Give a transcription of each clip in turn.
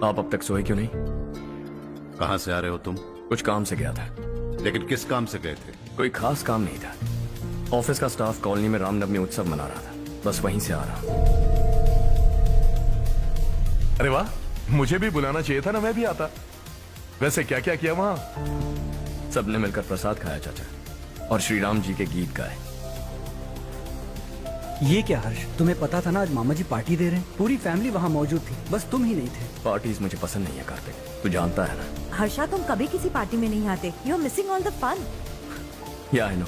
आप अब तक सोए क्यों नहीं? कहां से आ रहे हो तुम? कुछ काम से गया था। लेकिन किस काम से गए थे? कोई खास काम नहीं था। ऑफिस का स्टाफ कॉलोनी में रामनवमी उत्सव मना रहा था, बस वहीं से आ रहा। अरे वाह, मुझे भी बुलाना चाहिए था ना, मैं भी आता। वैसे क्या क्या किया वहां? सबने मिलकर प्रसाद खाया चाचा, और श्री राम जी के गीत गाए। ये क्या हर्ष, तुम्हें पता था ना आज मामा जी पार्टी दे रहे हैं? पूरी फैमिली वहाँ मौजूद थी, बस तुम ही नहीं थे। पार्टीज मुझे पसंद नहीं है कार्तिक, तू जानता है ना। हर्षा, तुम कभी किसी पार्टी में नहीं आते। You are missing all the fun. या आई नो।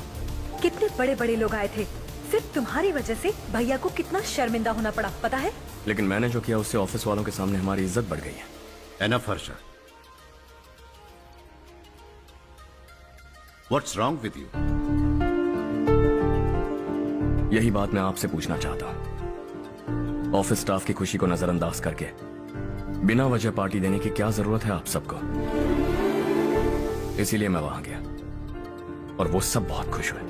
कितने बड़े बड़े लोग आए थे, सिर्फ तुम्हारी वजह से भैया को कितना शर्मिंदा होना पड़ा, पता है? लेकिन मैंने जो किया उससे ऑफिस वालों के सामने हमारी इज्जत बढ़ गई है। Enough Harsha, what's wrong with you? यही बात मैं आपसे पूछना चाहता हूं। ऑफिस स्टाफ की खुशी को नजरअंदाज करके बिना वजह पार्टी देने की क्या जरूरत है आप सबको? इसीलिए मैं वहां गया और वो सब बहुत खुश हुए।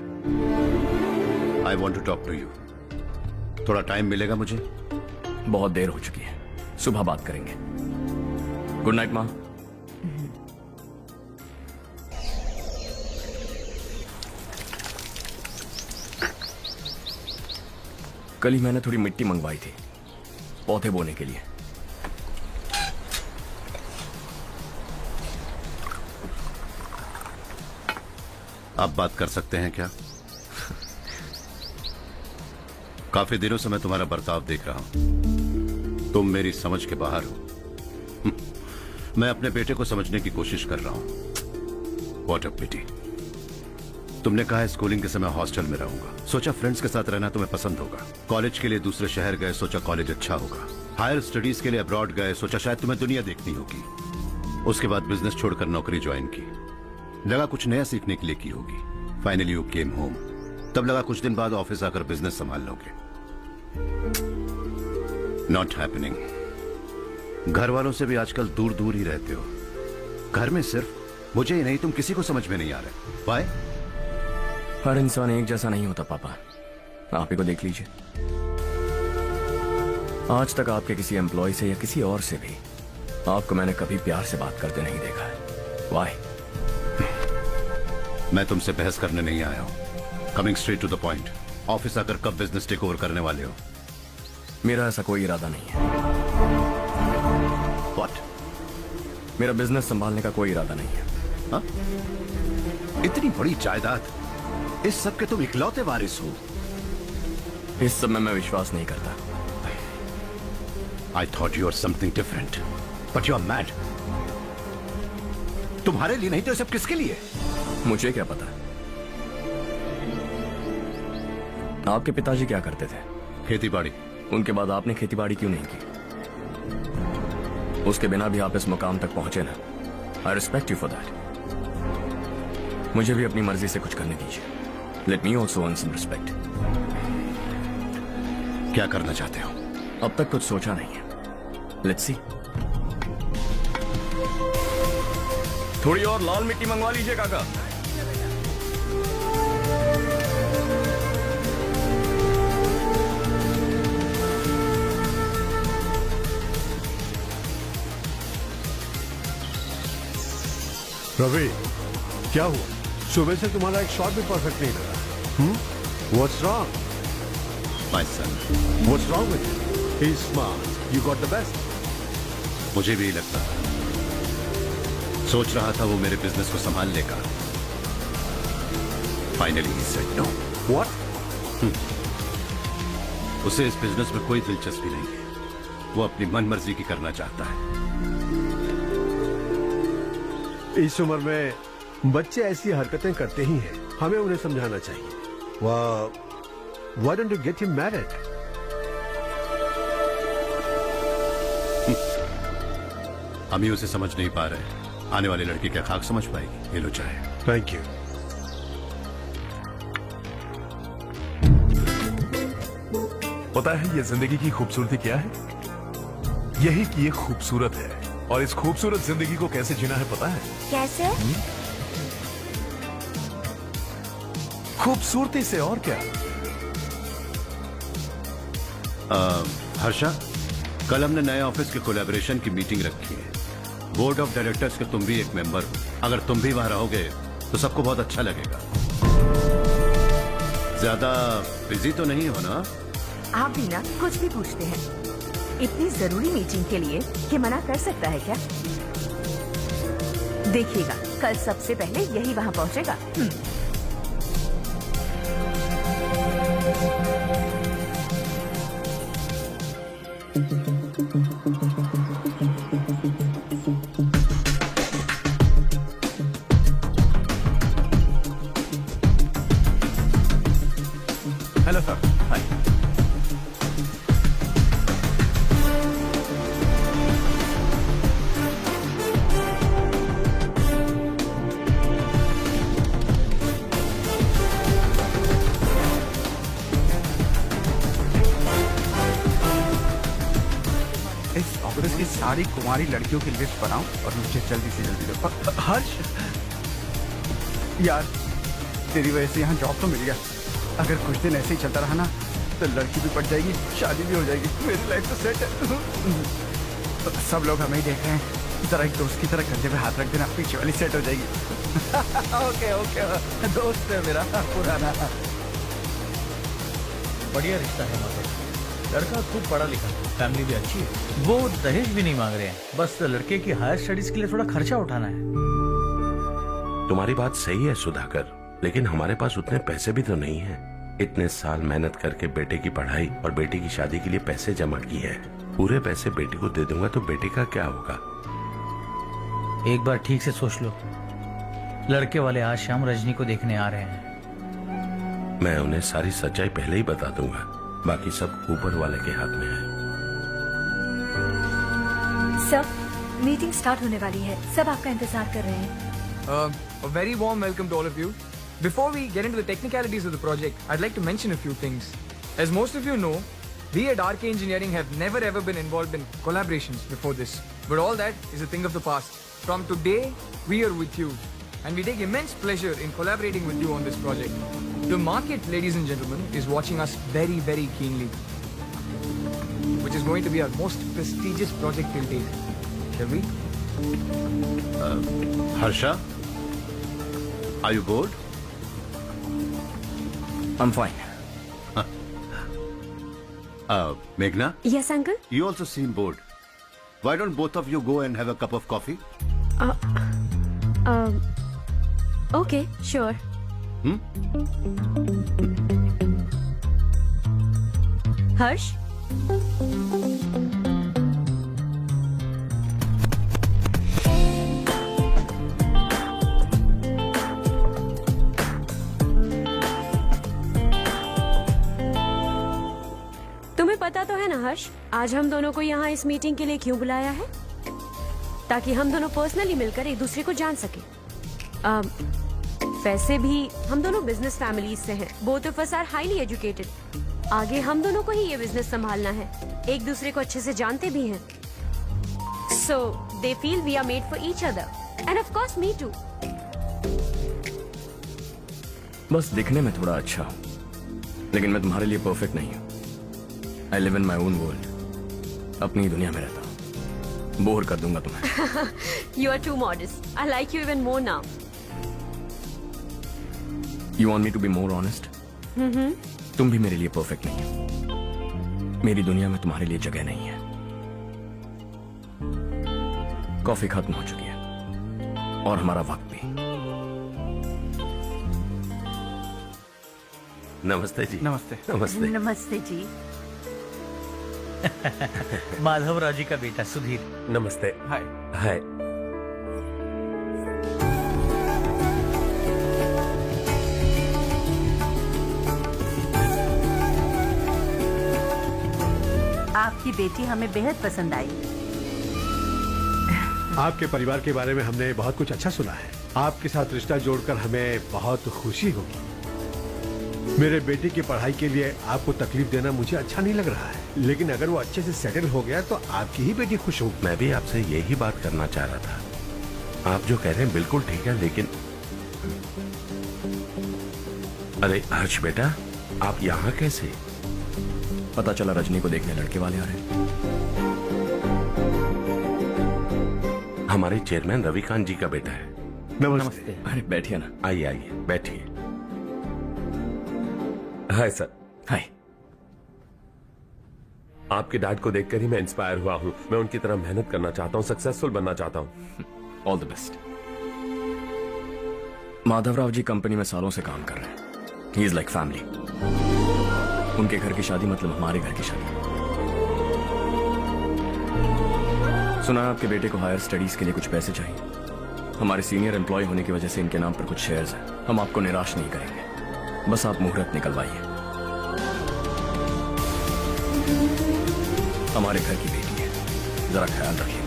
I want to talk to you. थोड़ा टाइम मिलेगा मुझे? बहुत देर हो चुकी है, सुबह बात करेंगे। गुड नाइट माँ। कल ही मैंने थोड़ी मिट्टी मंगवाई थी पौधे बोने के लिए। आप बात कर सकते हैं क्या? काफी दिनों से मैं तुम्हारा बर्ताव देख रहा हूं। तुम मेरी समझ के बाहर हो। मैं अपने बेटे को समझने की कोशिश कर रहा हूं। व्हाट अ पिटी। तुमने कहा स्कूलिंग के समय हॉस्टल में रहूंगा, सोचा फ्रेंड्स के साथ रहना तुम्हें पसंद होगा। कॉलेज के लिए दूसरे शहर गए, सोचा कॉलेज अच्छा होगा। हायर स्टडीज के लिए अब्रॉड गए, सोचा शायद तुम्हें दुनिया देखनी होगी। उसके बाद बिजनेस छोड़कर नौकरी ज्वाइन की, लगा कुछ नया सीखने के लिए की होगी। फाइनली यू केम होम, तब लगा कुछ दिन बाद ऑफिस आकर बिजनेस संभाल लोगे। Not happening. घर वालों से भी आजकल दूर दूर ही रहते हो। घर में सिर्फ मुझे ही नहीं, तुम किसी को समझ में नहीं आ रहे। वाई? हर इंसान एक जैसा नहीं होता पापा, आप ही को देख लीजिए। आज तक आपके किसी एम्प्लॉय से या किसी और से भी आपको मैंने कभी प्यार से बात करते नहीं देखा है। वाई? मैं तुमसे बहस करने नहीं आया हूं। Coming straight to the point. Office आकर कब बिजनेस टेक ओवर करने वाले हो? मेरा ऐसा कोई इरादा नहीं है। व्हाट? मेरा बिजनेस संभालने का कोई इरादा नहीं है। हाँ? इतनी बड़ी जायदाद, इस सब के तुम इकलौते वारिस हो। इस सब में मैं विश्वास नहीं करता। I thought you were something different, but you are mad. तुम्हारे लिए नहीं तो सब किसके लिए? मुझे क्या पता। आपके पिताजी क्या करते थे? खेती बाड़ी। उनके बाद आपने खेती बाड़ी क्यों नहीं की? उसके बिना भी आप इस मुकाम तक पहुंचे ना। I respect you for that. मुझे भी अपनी मर्जी से कुछ करने दीजिए। Let me also earn some respect. क्या करना चाहते हो? अब तक कुछ सोचा नहीं है। Let's see. थोड़ी और लाल मिट्टी मंगवा लीजिए काका। रवि, क्या हुआ? सुबह से तुम्हारा एक शॉट भी परफेक्ट नहीं लगा। What's wrong? My son. What's wrong with him? He's smart. You got the best. मुझे भी लगता था। सोच रहा था वो मेरे बिजनेस को संभाल लेगा। Finally he said no. What? उसे इस बिजनेस में कोई दिलचस्पी नहीं है। वो अपनी मनमर्जी की करना चाहता है। इस उम्र में बच्चे ऐसी हरकतें करते ही हैं। हमें उन्हें समझाना चाहिए। Why don't you get him married? हम ही उसे समझ नहीं पा रहे। आने वाली लड़की क्या खाक समझ पाएगी? ये लो चाहे। Thank you. पता है ये जिंदगी की खूबसूरती क्या है? यही कि ये खूबसूरत है, और इस खूबसूरत जिंदगी को कैसे जीना है पता है? कैसे? खूबसूरती से, और क्या। हर्षा, कल हमने नए ऑफिस के कोलैबोरेशन की मीटिंग रखी है। बोर्ड ऑफ डायरेक्टर्स के तुम भी एक मेंबर हो। अगर तुम भी वहां रहोगे तो सबको बहुत अच्छा लगेगा। ज्यादा बिजी तो नहीं हो ना? आप भी ना कुछ भी पूछते हैं। इतनी जरूरी मीटिंग के लिए ये मना कर सकता है क्या? देखिएगा कल सबसे पहले यही वहां पहुंचेगा। Hello sir. हाय। इस ऑफिस की सारी कुमारी लड़कियों की लिस्ट बनाओ और मुझे जल्दी से जल्दी दो। हर्ष यार, तेरी वजह से यहाँ जॉब तो मिल गया। अगर कुछ दिन ऐसे ही चलता रहा ना तो लड़की भी पट जाएगी, शादी भी हो जाएगी, मेरी लाइफ तो सेट है। सब लोग हमें ही देख रहे हैं, जरा एक दोस्त की तरह कंधे पे हाथ रख देना, पीछे वाली सेट हो जाएगी। ओके ओके, दोस्त है मेरा पुराना। बढ़िया रिश्ता है माधव। लड़का खूब पढ़ा लिखा, फैमिली भी अच्छी है। वो दहेज भी नहीं मांग रहे हैं, बस लड़के की हायर स्टडीज के लिए थोड़ा खर्चा उठाना है। तुम्हारी बात सही है सुधाकर, लेकिन हमारे पास उतने पैसे भी तो नहीं हैं। इतने साल मेहनत करके बेटे की पढ़ाई और बेटी की शादी के लिए पैसे जमा किए हैं। पूरे पैसे बेटी को दे दूंगा तो बेटे का क्या होगा? एक बार ठीक से सोच लो। लड़के वाले आज शाम रजनी को देखने आ रहे हैं। मैं उन्हें सारी सच्चाई पहले ही बता दूंगा, बाकी सब ऊपर वाले के हाथ में है। सब मीटिंग स्टार्ट होने वाली है, सब आपका इंतजार कर रहे हैं। A very warm welcome to all of you. Before we get into the technicalities of the project, I'd like to mention a few things. As most of you know, we at RK Engineering have never ever been involved in collaborations before this. But all that is a thing of the past. From today, we are with you. And we take immense pleasure in collaborating with you on this project. The market, ladies and gentlemen, is watching us very, very keenly. Which is going to be our most prestigious project till date. Shall we? Harsha, are you bored? I'm fine. Meghna, yes uncle. you also seem bored. Why don't both of you go and have a cup of coffee? Okay sure. Harsh, तुम्हें पता तो है ना हर्ष, आज हम दोनों को यहाँ इस मीटिंग के लिए क्यों बुलाया है? ताकि हम दोनों पर्सनली मिलकर एक दूसरे को जान सके। वैसे भी हम दोनों बिजनेस फैमिलीज से हैं। Both of us are highly educated. आगे हम दोनों को ही ये बिजनेस संभालना है। एक दूसरे को अच्छे से जानते भी हैं। So they feel we are made for each other and of course me too. बस दिखने में थोड़ा अच्छा हूं, लेकिन मैं तुम्हारे लिए परफेक्ट नहीं हूं। I live in my own world, अपनी ही दुनिया में रहता हूं। बोर कर दूंगा तुम्हें। You are too modest. I like you even more now. You want me to be more honest? तुम भी मेरे लिए परफेक्ट नहीं हो। मेरी दुनिया में तुम्हारे लिए जगह नहीं है। कॉफी खत्म हो चुकी है और हमारा वक्त भी। नमस्ते जी। नमस्ते। नमस्ते। नमस्ते जी। माधव राजी का बेटा सुधीर। नमस्ते। हाय। हाय। आपकी बेटी हमें बेहद पसंद आई। आपके परिवार के बारे में हमने बहुत कुछ अच्छा सुना है। आपके साथ रिश्ता जोड़कर हमें बहुत खुशी होगी। मेरे बेटे की पढ़ाई के लिए आपको तकलीफ देना मुझे अच्छा नहीं लग रहा है, लेकिन अगर वो अच्छे से सेटल हो गया तो आपकी ही बेटी खुश होगी। मैं भी आपसे यही बात करना चाह रहा था। आप जो कह रहे हैं बिल्कुल ठीक है, लेकिन अरे हर्ष बेटा, आप यहाँ कैसे? पता चला रजनी को देखने लड़के वाले आ रहे हैं। हमारे चेयरमैन रविकांत जी का बेटा है। नमस्ते। अरे बैठिए ना। आइए आइए बैठिए। Hi sir. हाय। आपके डैड को देखकर ही मैं इंस्पायर हुआ हूँ। मैं उनकी तरह मेहनत करना चाहता हूँ, सक्सेसफुल बनना चाहता हूँ। All the best. Madhavrao ji company में सालों से काम कर रहे हैं। He is like family. उनके घर की शादी मतलब हमारे घर की शादी। सुना है आपके बेटे को हायर स्टडीज के लिए कुछ पैसे चाहिए। हमारे सीनियर एम्प्लॉय होने की वजह से इनके नाम पर कुछ शेयर्स हैं। हम आपको निराश नहीं करेंगे, बस आप मुहूर्त निकलवाइए। हमारे घर की बेटी है, जरा ख्याल रखिए।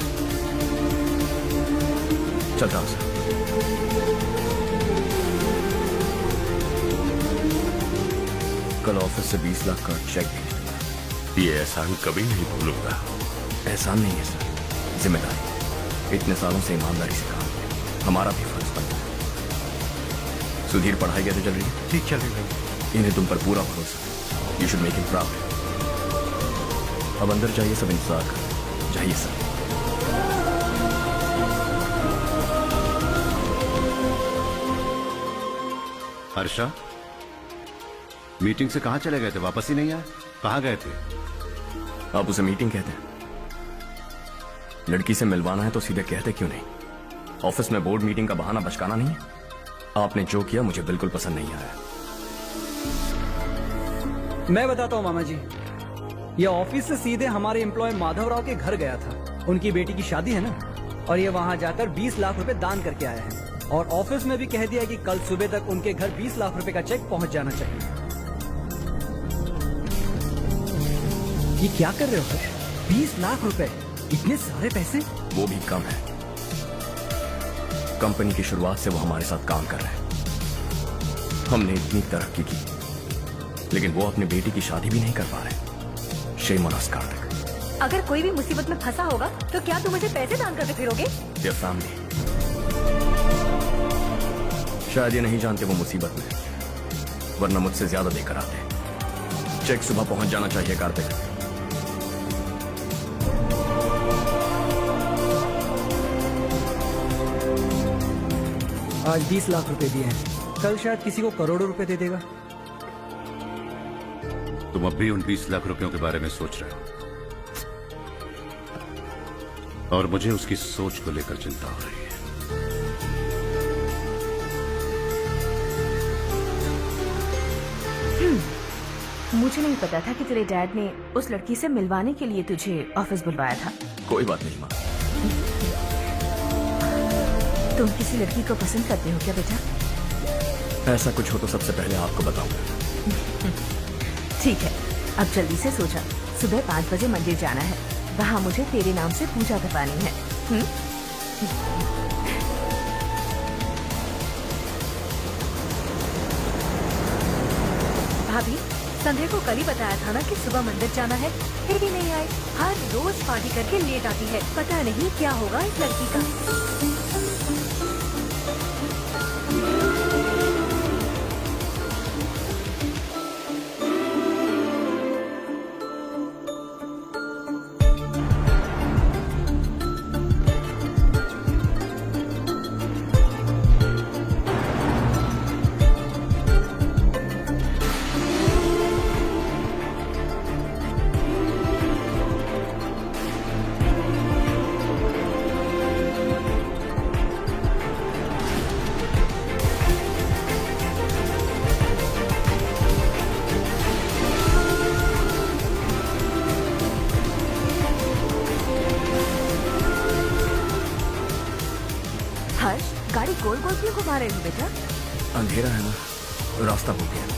चलता हूं सर। कल ऑफिस से 20 लाख का चेक भेज दूंगा। ये एहसान कभी नहीं भूलूंगा। एहसान नहीं है सर, जिम्मेदारी। इतने सालों से ईमानदारी से काम किया, हमारा भी फर्ज बनता है। सुधीर पढ़ाई कैसे चल रही है? ठीक चल रही है। इन्हें तुम पर पूरा भरोसा। You should make him proud. अब अंदर जाइए, सब इंतजार कर। जाइए सर। हर्षा, मीटिंग से कहाँ चले गए थे? वापस ही नहीं आए? कहाँ गए थे? आप उसे मीटिंग कहते हैं? लड़की से मिलवाना है तो सीधे कहते क्यों नहीं? ऑफिस में बोर्ड मीटिंग का बहाना बचकाना नहीं है। आपने जो किया मुझे बिल्कुल पसंद नहीं आया। मैं बताता हूँ मामा जी, ये ऑफिस से सीधे हमारे एम्प्लॉय माधवराव के घर गया था। उनकी बेटी की शादी है ना, और ये वहाँ जाकर 20 लाख रुपए दान करके आया है। और ऑफिस में भी कह दिया कि कल सुबह तक उनके घर 20 लाख रुपए का चेक पहुँच जाना चाहिए। ये क्या कर रहे हो हर्ष? 20 लाख रुपए, इतने सारे पैसे? वो भी कम है। कंपनी की शुरुआत से वो हमारे साथ काम कर रहे हैं। हमने इतनी तरक्की की, लेकिन वो अपनी बेटी की शादी भी नहीं कर पा रहे। Shame on us Kartik. अगर कोई भी मुसीबत में फंसा होगा तो क्या तुम मुझे पैसे दान करके फिरोगे? Their family. शायद ये नहीं जानते वो मुसीबत में, वरना मुझसे ज्यादा देकर आते। चेक सुबह पहुंच जाना चाहिए कार्तिक। आज 20 लाख रुपए दिए हैं, कल शायद किसी को करोड़ों रुपए दे देगा। तुम अब भी उन 20 लाख रुपयों के बारे में सोच रहे हो, और मुझे उसकी सोच को लेकर चिंता हो रही है। मुझे नहीं पता था कि तेरे डैड ने उस लड़की से मिलवाने के लिए तुझे ऑफिस बुलवाया था। कोई बात नहीं माँ। तुम किसी लड़की को पसंद करते हो क्या बेटा? ऐसा कुछ हो तो सबसे पहले आपको बताऊंगा। ठीक है, अब जल्दी से सो जा। सुबह 5 बजे मंदिर जाना है, वहाँ मुझे तेरे नाम से पूजा करवानी है। भाभी, संध्या को कल ही बताया था ना कि सुबह मंदिर जाना है, फिर भी नहीं आई। हर रोज पार्टी करके लेट आती है। पता नहीं क्या होगा इस लड़की का। हर्ष, गाड़ी गोल गोल क्यों घुमा रहे हो बेटा? अंधेरा है ना, रास्ता भूल गया।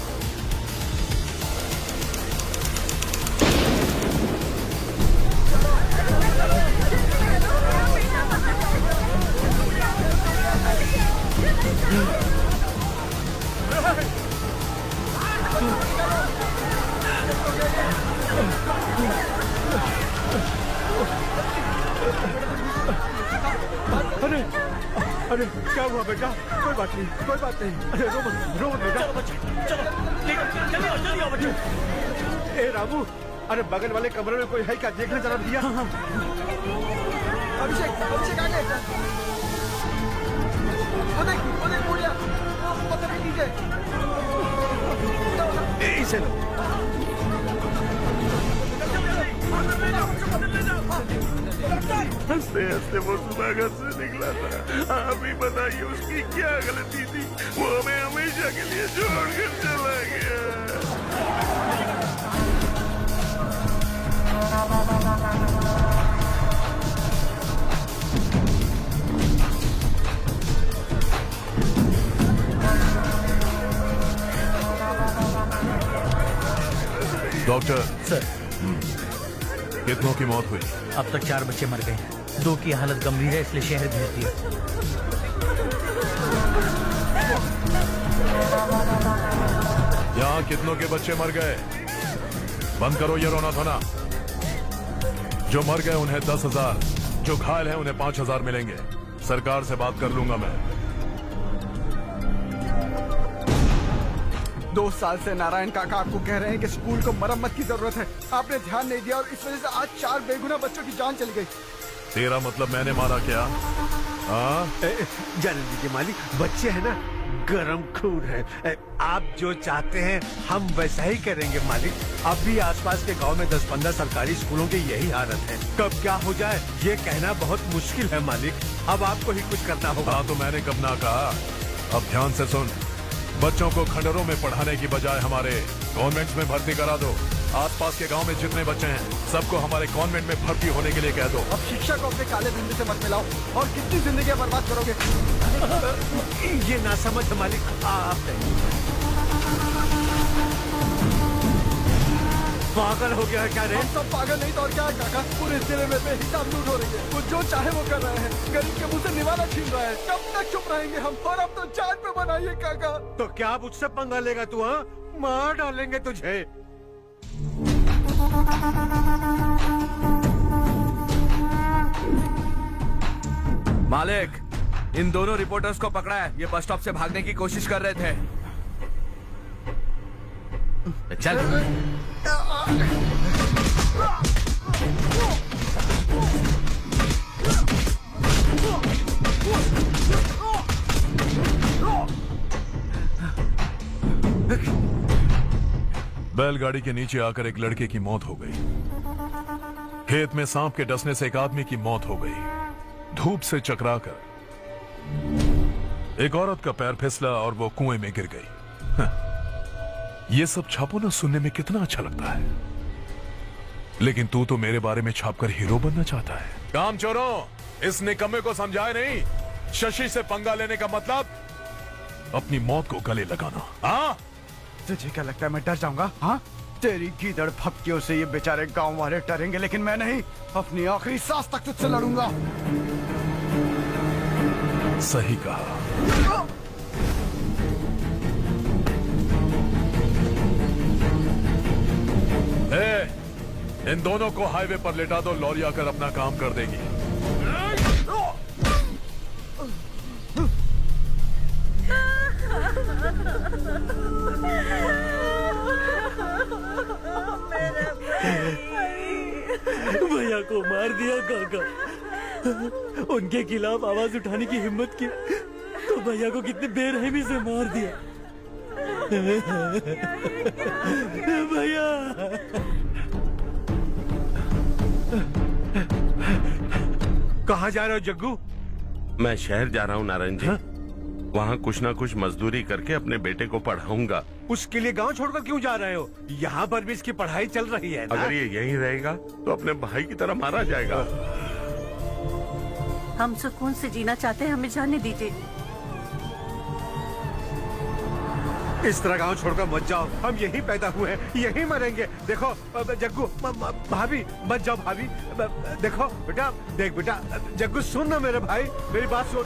अरे अरे क्या हुआ बेटा? कोई बात नहीं, कोई बात नहीं। अरे रो मत बेटा। चलो बच्चे, चलो जल्दी आओ बच्चे। ए रामू, अरे बगल वाले कमरे में कोई है क्या? देखना जरा भैया। अभिषेक अभिषेक आगे। वो देख मुड़िया, वो पत्थर के नीचे। इसे लो। हंसते हंसते वो सुधाकर से निकला था। आप ही बताइए उसकी क्या गलती थी, वो हमें हमेशा के लिए छोड़कर चला गया। डॉक्टर सर, कितनों की मौत हुई? अब तक 4 बच्चे मर गए, 2 की हालत गंभीर है, इसलिए शहर भेज दिया। यहाँ कितनों के बच्चे मर गए? बंद करो ये रोना धोना। जो मर गए उन्हें 10,000, जो घायल हैं उन्हें 5,000 मिलेंगे। सरकार से बात कर लूंगा मैं। 2 साल से नारायण काका आपको कह रहे हैं कि स्कूल को मरम्मत की जरूरत है। आपने ध्यान नहीं दिया और इस वजह से आज 4 बेगुनाह बच्चों की जान चली गई। तेरा मतलब मैंने मारा क्या? हाँ, जानवी के मालिक बच्चे हैं ना, गरम खून है। आप जो चाहते हैं हम वैसा ही करेंगे मालिक। अब भी आसपास के गांव में 10-15 सरकारी स्कूलों की यही हालत है। कब क्या हो जाए ये कहना बहुत मुश्किल है मालिक। अब आपको ही कुछ करना होगा। हाँ तो मैंने कब ना कहा। अब ध्यान से सुन, बच्चों को खंडरों में पढ़ाने की बजाय हमारे कॉन्वेंट्स में भर्ती करा दो। आसपास के गांव में जितने बच्चे हैं सबको हमारे कॉन्वेंट में भर्ती होने के लिए कह दो। अब शिक्षा को अपने काले धंधे से मत मिलाओ और कितनी जिंदगियां बर्बाद करोगे। ये ना समझ मालिक आप पागल हो गया है क्या रे? हम सब पागल नहीं तो और क्या है काका। पूरे जिले में बेहिसाब लूट हो रही है। वो जो चाहे वो कर रहे हैं। गरीब के मुंह से निवाला छीन रहा है। कब तक चुप रहेंगे हम? और अब तो जान पे बनाइए काका। तो क्या मुझसे पंगा लेगा तू? हाँ, मार डालेंगे तुझे। मालिक, इन दोनों रिपोर्टर्स को पकड़ा है। ये बस स्टॉप से भागने की कोशिश कर रहे थे। चल। बैलगाड़ी के नीचे आकर एक लड़के की मौत हो गई। खेत में सांप के डसने से एक आदमी की मौत हो गई। धूप से चकराकर एक औरत का पैर फिसला और वो कुएं में गिर गई। ये सब छापो ना, सुनने में कितना अच्छा लगता है, लेकिन तू तो मेरे बारे में छापकर हीरो बनना चाहता है। काम चोरों, इस निकम्मे को समझाए नहीं। शशि से पंगा लेने का मतलब अपनी मौत को गले लगाना। हाँ, तुझे क्या लगता है मैं डर जाऊंगा? हाँ, तेरी गीदड़ फपकियों से ये बेचारे गांव वाले डरेंगे, लेकिन मैं नहीं। अपनी आखिरी सांस तक तुझसे लड़ूंगा। सही कहा। इन दोनों को हाईवे पर लेटा दो, लॉरी आकर अपना काम कर देगी। भैया को मार दिया काका। उनके खिलाफ आवाज उठाने की हिम्मत की तो भैया को कितने बेरहमी से मार दिया। भैया कहाँ जा रहे हो जग्गू? मैं शहर जा रहा हूँ नारायण जी। वहाँ कुछ ना कुछ मजदूरी करके अपने बेटे को पढ़ाऊंगा। उसके लिए गांव छोड़कर क्यों जा रहे हो? यहाँ पर भी इसकी पढ़ाई चल रही है ना? अगर ये यहीं रहेगा तो अपने भाई की तरह मारा जाएगा। हम सुकून से जीना चाहते हैं, हमें जाने दीजिए। इस तरह गांव छोड़कर मत जाओ। हम यहीं पैदा हुए हैं, यहीं मरेंगे। देखो जग्गू, भाभी मत जाओ। भाभी देखो बेटा, देख बेटा, जग्गू सुन ना मेरे भाई, मेरी बात सुन।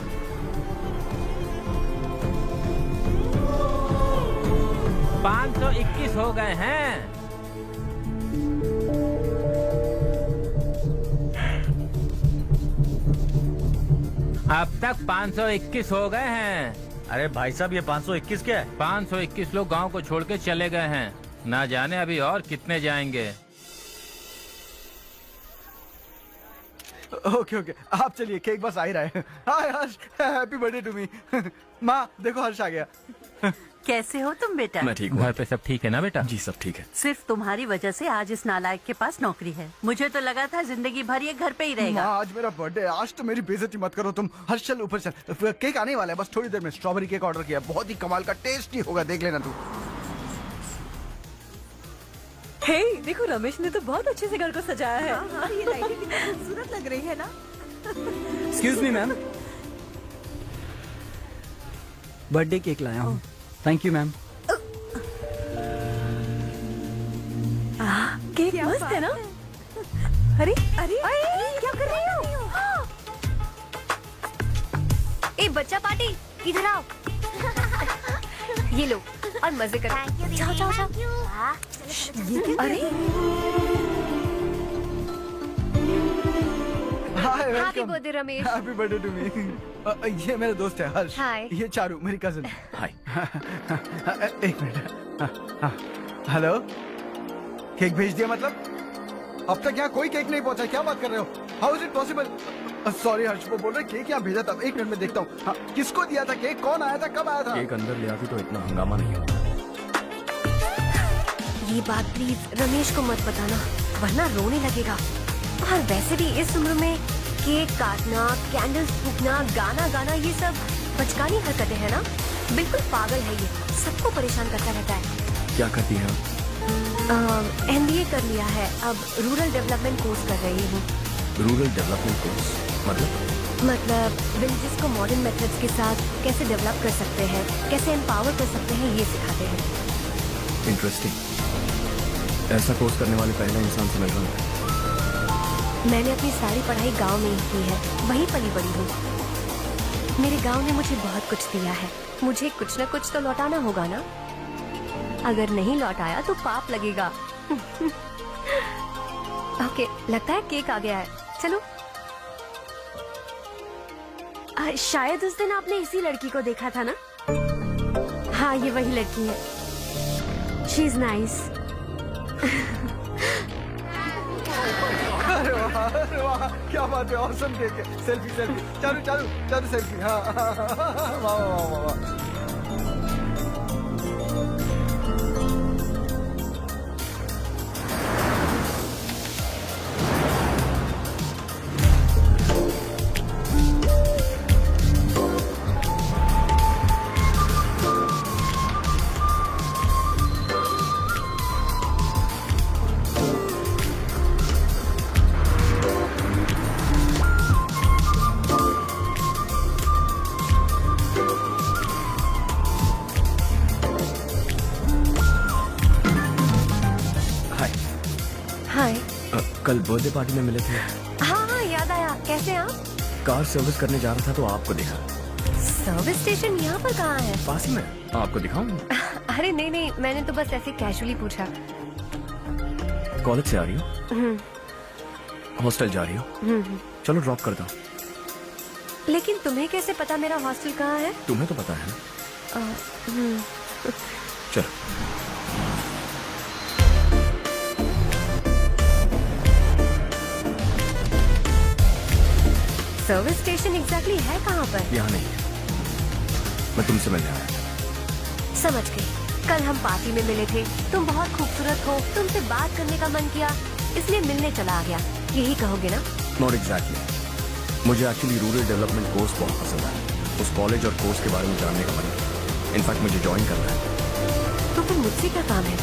521 हो गए हैं। अब तक 521 हो गए हैं। अरे भाई साहब, ये 521 क्या है? 521 लोग गांव को छोड़ के चले गए हैं। ना जाने अभी और कितने जाएंगे। ओके ओके, आप चलिए, केक बस आ ही रहा है। हाय हर्ष, हैप्पी बर्थडे टू मी। माँ देखो हर्ष आ गया। कैसे हो तुम बेटा? मैं ठीक हूँ। घर पे सब ठीक है ना बेटा? जी सब ठीक है। सिर्फ तुम्हारी वजह से आज इस नालायक के पास नौकरी है। मुझे तो लगा था जिंदगी भर ये घर पे ही माँ रहेगा। आज मेरा बर्थडे, आज तो मेरी बेइज्जती मत करो तुम। हर्ष चल ऊपर चल, केक आने वाला है बस थोड़ी देर में। स्ट्रॉबेरी केक ऑर्डर किया, बहुत ही कमाल का, टेस्टी होगा, देख लेना तू। हे देखो, रमेश ने तो बहुत अच्छे से घर को सजाया है। हाँ, ये लाइटें कितनी खूबसूरत लग रही है ना। Excuse me ma'am, birthday cake लाया हूँ। Thank you ma'am. केक मस्त है ना? अरे अरे क्या कर रही हो? ए बच्चा पार्टी, इधर आओ। ये लो और मजे करो। जाओ जाओ जाओ। अरे hi happy welcome. Birthday Ramesh. Happy birthday to me. ये मेरा दोस्त है हर्ष। हाय। ये चारू मेरी कजिन। हाय। एक मिनट। हेलो, केक भेज दिया मतलब? अब तक यहाँ कोई केक नहीं पहुंचा, क्या बात कर रहे हो? How is it possible? Sorry Harsh, वो बोल रहे केक यहाँ भेजा था। एक मिनट में देखता हूँ। हाँ, किसको दिया था केक? कौन आया था? कब आया था? केक अंदर ले आती तो इतना हंगामा नहीं होता। ये बात प्लीज रमेश को मत बताना, वरना रोने लगेगा। और वैसे भी इस उम्र में केक काटना, कैंडल्स फूकना, गाना गाना, ये सब बचकानी हरकतें हैं ना। बिल्कुल पागल है ये, सबको परेशान करता रहता है। क्या करती है आप? MBA कर लिया है, अब रूरल डेवलपमेंट कोर्स कर रही हूँ। रूरल डेवलपमेंट कोर्स मतलब विलेजेस को मॉडर्न मेथड्स के साथ कैसे डेवलप कर सकते हैं, कैसे एम्पावर कर सकते हैं, ये सिखाते हैं। इंटरेस्टिंग। ऐसा कोर्स करने वाले पहले इंसान से मिल रहा हूँ। मैंने अपनी सारी पढ़ाई गांव में ही की है, वहीं पली बड़ी हूँ। मेरे गांव ने मुझे बहुत कुछ दिया है, मुझे कुछ न कुछ तो लौटाना होगा ना। अगर नहीं लौटाया तो पाप लगेगा। ओके, लगता है केक आ गया है, चलो। शायद उस दिन आपने इसी लड़की को देखा था ना? हाँ, ये वही लड़की है। She is nice. अरे वाह, क्या बात है, ऑसम केक है। Selfie selfie, Charu Charu Charu selfie. हाँ वाह वाह वाह वाह। हाय। कल बर्थडे पार्टी में मिले थे। हाँ हाँ, याद आया। कैसे आप? कार सर्विस करने जा रहा था तो आपको देखा। सर्विस स्टेशन यहाँ पर कहाँ है? पास ही में, आपको दिखाऊं? अरे नहीं नहीं, मैंने तो बस ऐसे कैजुअली पूछा। कॉलेज से आ रही हो? हॉस्टल जा रही हो? चलो ड्रॉप करता हूँ। लेकिन तुम्हें कैसे पता मेरा हॉस्टल कहाँ है? तुम्हें तो पता है ना। चलो। सर्विस स्टेशन एग्जैक्टली है कहाँ पर? यहाँ नहीं है, मैं तुमसे मिलने आया था। समझ गई। कल हम पार्टी में मिले थे, तुम बहुत खूबसूरत हो, तुमसे बात करने का मन किया, इसलिए मिलने चला आ गया, यही कहोगे ना? Not exactly. मुझे एक्चुअली रूरल डेवलपमेंट कोर्स बहुत पसंद है। उस कॉलेज और कोर्स के बारे में जानने का मन है। इनफैक्ट मुझे ज्वाइन करना है। तो फिर मुझसे क्या काम है?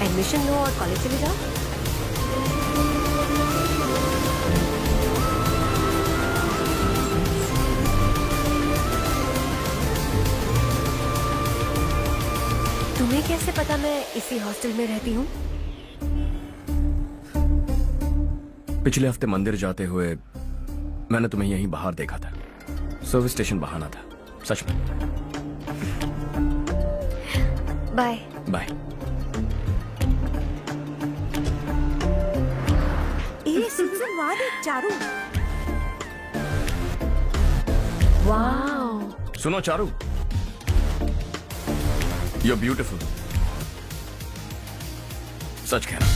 एडमिशन लो और कॉलेज चले जाओ। तुम्हें कैसे पता मैं इसी हॉस्टल में रहती हूँ? पिछले हफ्ते मंदिर जाते हुए मैंने तुम्हें यहीं बाहर देखा था। सर्विस स्टेशन बहाना था, सच में। Bye bye. चारू। वाओ। सुनो चारू, You're beautiful. सच कह रहा।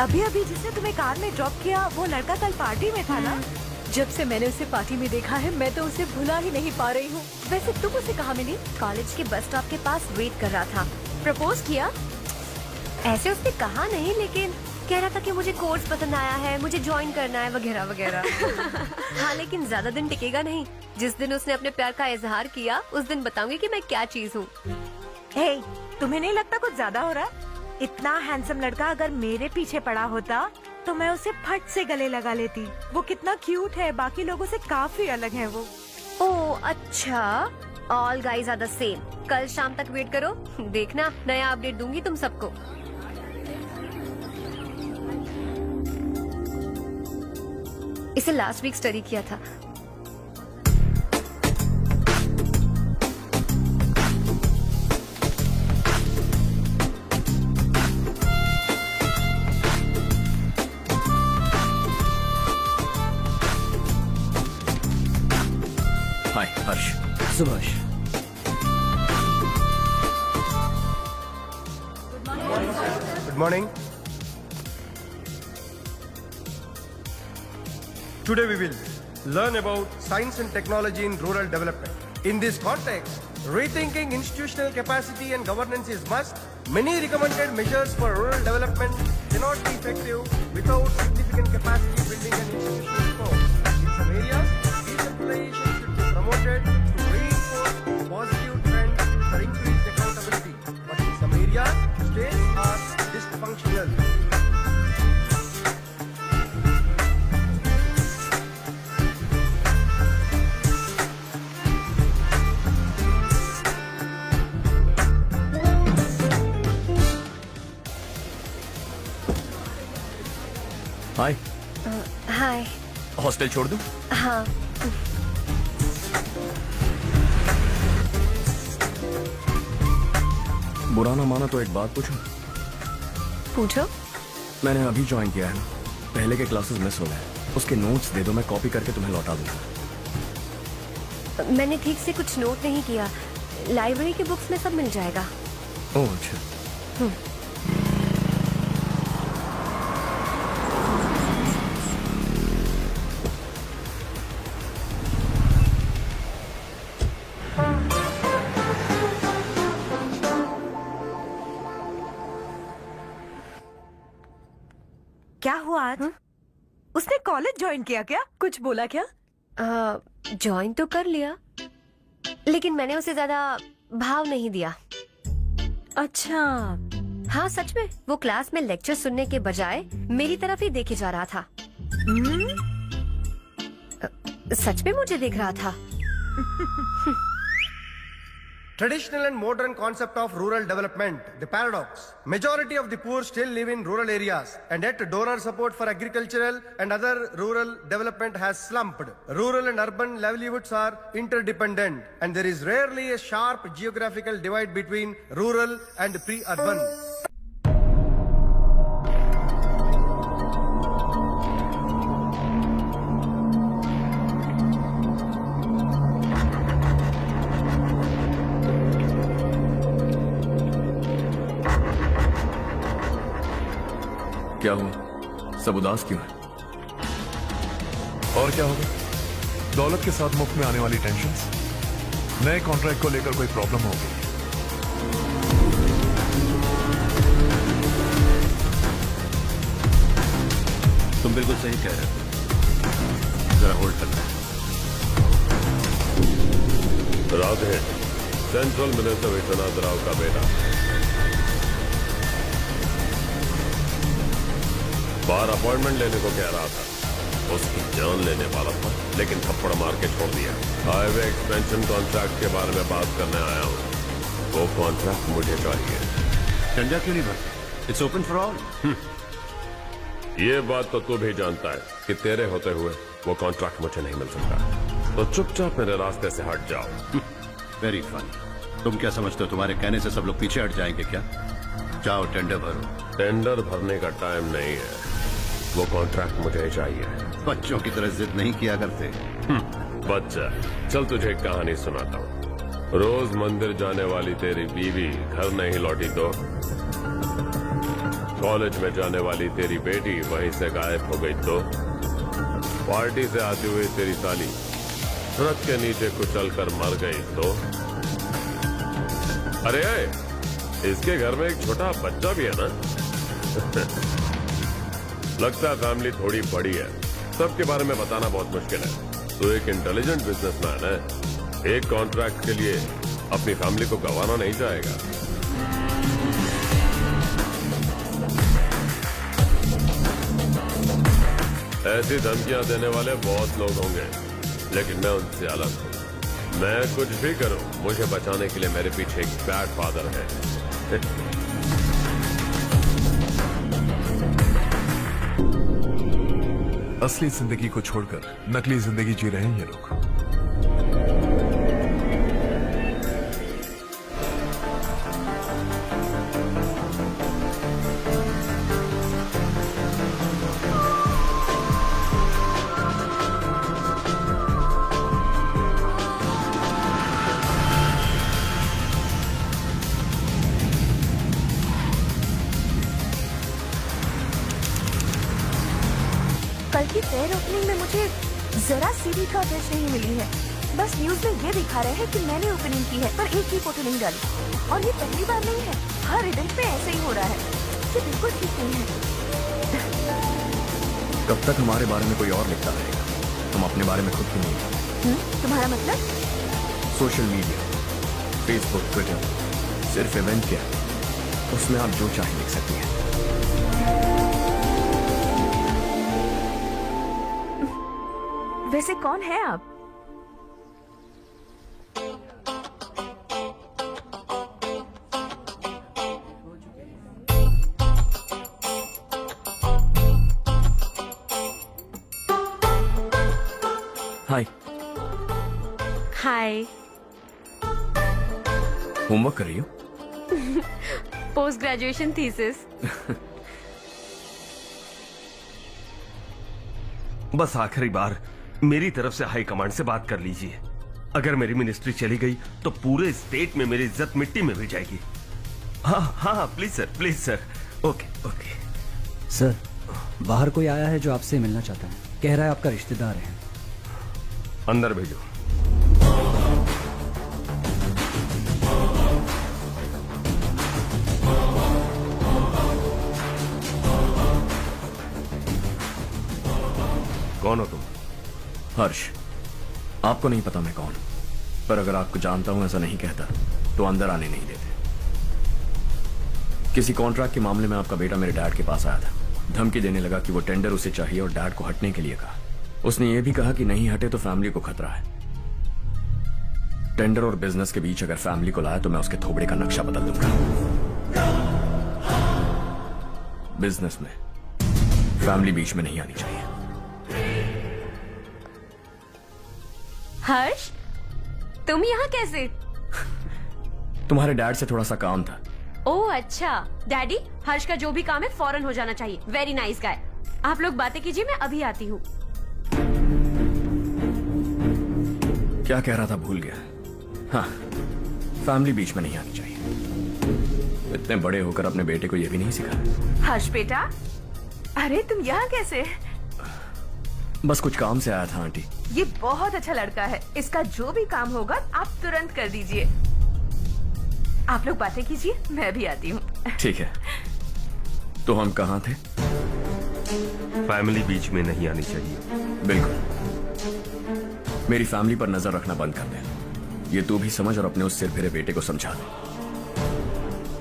अभी अभी जिसने तुम्हें कार में ड्रॉप किया वो लड़का कल पार्टी में था ना? जब से मैंने उसे पार्टी में देखा है मैं तो उसे भुला ही नहीं पा रही हूँ। वैसे तुम उसे कहाँ मिली? कॉलेज के बस स्टॉप के पास वेट कर रहा था। प्रपोज किया? ऐसे उसने कहा नहीं, लेकिन कह रहा था कि मुझे कोर्स पसंद आया है, मुझे ज्वाइन करना है वगैरह वगैरह। हाँ, लेकिन ज्यादा दिन टिकेगा नहीं। जिस दिन उसने अपने प्यार का इजहार किया उस दिन बताऊंगी कि मैं क्या चीज हूँ। हे, तुम्हें नहीं लगता कुछ ज्यादा हो रहा है? इतना हैंडसम लड़का अगर मेरे पीछे पड़ा होता तो मैं उसे फट से गले लगा लेती। वो कितना क्यूट है, बाकी लोगों से काफी अलग है वो। ओह अच्छा, all guys are the same. कल शाम तक वेट करो, देखना नया अपडेट दूंगी तुम सबको। इसे लास्ट वीक स्टडी किया था। हाय हर्ष। Subhash. Good morning. Today we will learn about science and technology in rural development. In this context, rethinking institutional capacity and governance is must. Many recommended measures for rural development cannot be effective without significant capacity building and institutional reform. In some areas, decentralization should be promoted to reinforce positive trends for increased accountability. But in some areas, states are dysfunctional. Hi. Hi. Hostel छोड़ दूं? हाँ। बुरा ना माना तो एक बात पूछूं? पूछो। मैंने अभी ज्वाइन किया है ना, पहले के क्लासेस मिस हो गए। उसके नोट्स दे दो, मैं कॉपी करके तुम्हें लौटा दूंगा। मैंने ठीक से कुछ नोट नहीं किया। लाइब्रेरी के बुक्स में सब मिल जाएगा। ओह अच्छा। क्या हुआ आज? उसने कॉलेज ज्वाइन किया क्या? कुछ बोला क्या? ज्वाइन तो कर लिया, लेकिन मैंने उसे ज्यादा भाव नहीं दिया। अच्छा। हाँ सच में, वो क्लास में लेक्चर सुनने के बजाय मेरी तरफ ही देखे जा रहा था। सच में मुझे देख रहा था। Traditional and modern concept of rural development, the paradox. Majority of the poor still live in rural areas, and yet donor support for agricultural and other rural development has slumped. Rural and urban livelihoods are interdependent, and there is rarely a sharp geographical divide between rural and pre-urban. क्या हुआ? सब उदास क्यों है? और क्या होगा? दौलत के साथ मुफ्त में आने वाली टेंशन, नए कॉन्ट्रैक्ट को लेकर कोई प्रॉब्लम होगी। तुम बिल्कुल सही कह रहे हो, जरा होल्ड करना। राधे, सेंट्रल मिनिस्टर विश्वनाथ राव का बेटा। बार अपॉइंटमेंट लेने को कह रहा था, उसकी जान लेने वाला था, लेकिन थप्पड़ मार के छोड़ दिया। हाईवे एक्सपेंशन कॉन्ट्रैक्ट के बारे में बात करने आया हूँ। वो कॉन्ट्रैक्ट मुझे चाहिए। डंडा क्यों नहीं भरते? It's open for all. ये बात तो तू भी जानता है कि तेरे होते हुए वो कॉन्ट्रैक्ट मुझे नहीं मिल सकता, तो चुपचाप मेरे रास्ते से हट जाओ। Very funny. तुम क्या समझते हो, तुम्हारे कहने से सब लोग पीछे हट जाएंगे क्या? जाओ टेंडर भरो। टेंडर भरने का टाइम नहीं है, वो कॉन्ट्रैक्ट मुझे चाहिए। बच्चों की तरह जिद नहीं किया करते। बच्चा, चल तुझे एक कहानी सुनाता हूँ। रोज मंदिर जाने वाली तेरी बीवी घर नहीं लौटी तो कॉलेज में जाने वाली तेरी बेटी वहीं से गायब हो गई तो पार्टी से आती हुई तेरी साली ट्रक के नीचे कुचल कर मर गई तो अरे इसके घर में एक छोटा बच्चा भी है ना। लगता है फैमिली थोड़ी बड़ी है, सबके बारे में बताना बहुत मुश्किल है। तो एक इंटेलिजेंट बिजनेसमैन है, एक कॉन्ट्रैक्ट के लिए अपनी फैमिली को गंवाना नहीं चाहेगा। ऐसी धमकियां देने वाले बहुत लोग होंगे, लेकिन मैं उनसे अलग हूं। मैं कुछ भी करूं, मुझे बचाने के लिए मेरे पीछे एक बैड फादर है। असली जिंदगी को छोड़कर नकली जिंदगी जी रहे हैं ये लोग। कल की फेयर ओपनिंग में मुझे जरा सी भी कवरेज नहीं मिली है। बस न्यूज में ये दिखा रहे हैं कि मैंने ओपनिंग की है, पर एक भी फोटो नहीं डाली। और ये पहली बार नहीं है, हर इवेंट पे ऐसे ही हो रहा है। ये बिल्कुल ठीक नहीं है। कब तक हमारे बारे में कोई और लिखता रहेगा? हम अपने बारे में खुद भी नहीं। तुम्हारा मतलब? सोशल मीडिया, फेसबुक, ट्विटर, सिर्फ इवेंट क्या है, उसमें आप जो चाहे लिख सकती हैं। वैसे कौन है आप? हाय। हाय। होमवर्क कर रही हो? Post graduation thesis. बस आखिरी बार मेरी तरफ से हाई कमांड से बात कर लीजिए। अगर मेरी मिनिस्ट्री चली गई तो पूरे स्टेट में मेरी इज्जत मिट्टी में मिल जाएगी। हाँ हाँ please sir, please sir. Okay okay sir, बाहर कोई आया है जो आपसे मिलना चाहता है। कह रहा है आपका रिश्तेदार है। अंदर भेजो। कौन हो तुम? हर्ष। आपको नहीं पता मैं कौन, पर अगर आपको जानता हूं ऐसा नहीं कहता तो अंदर आने नहीं देते। किसी कॉन्ट्रैक्ट के मामले में आपका बेटा मेरे डैड के पास आया था। धमकी देने लगा कि वो टेंडर उसे चाहिए और डैड को हटने के लिए कहा। उसने ये भी कहा कि नहीं हटे तो फैमिली को खतरा है। टेंडर और बिजनेस के बीच अगर फैमिली को लाया तो मैं उसके थोबड़े का नक्शा बदल दूंगा। बिजनेस में फैमिली बीच में नहीं आनी चाहिए। हर्ष, तुम यहाँ कैसे? तुम्हारे डैड से थोड़ा सा काम था। ओह अच्छा। डैडी, हर्ष का जो भी काम है फौरन हो जाना चाहिए। Very nice guy. आप लोग बातें कीजिए, मैं अभी आती हूँ। क्या कह रहा था भूल गया। हाँ, फैमिली बीच में नहीं आनी चाहिए। इतने बड़े होकर अपने बेटे को यह भी नहीं सिखाया। हर्ष बेटा, अरे तुम यहाँ कैसे? बस कुछ काम से आया था आंटी। ये बहुत अच्छा लड़का है। इसका जो भी काम होगा आप तुरंत कर दीजिए। आप लोग बातें कीजिए, मैं भी आती हूँ। ठीक है। तो हम कहाँ थे? फैमिली बीच में नहीं आनी चाहिए। बिल्कुल। मेरी फैमिली पर नजर रखना बंद कर दे। ये तू भी समझ और अपने उस सिर फिरे बेटे को समझा दे।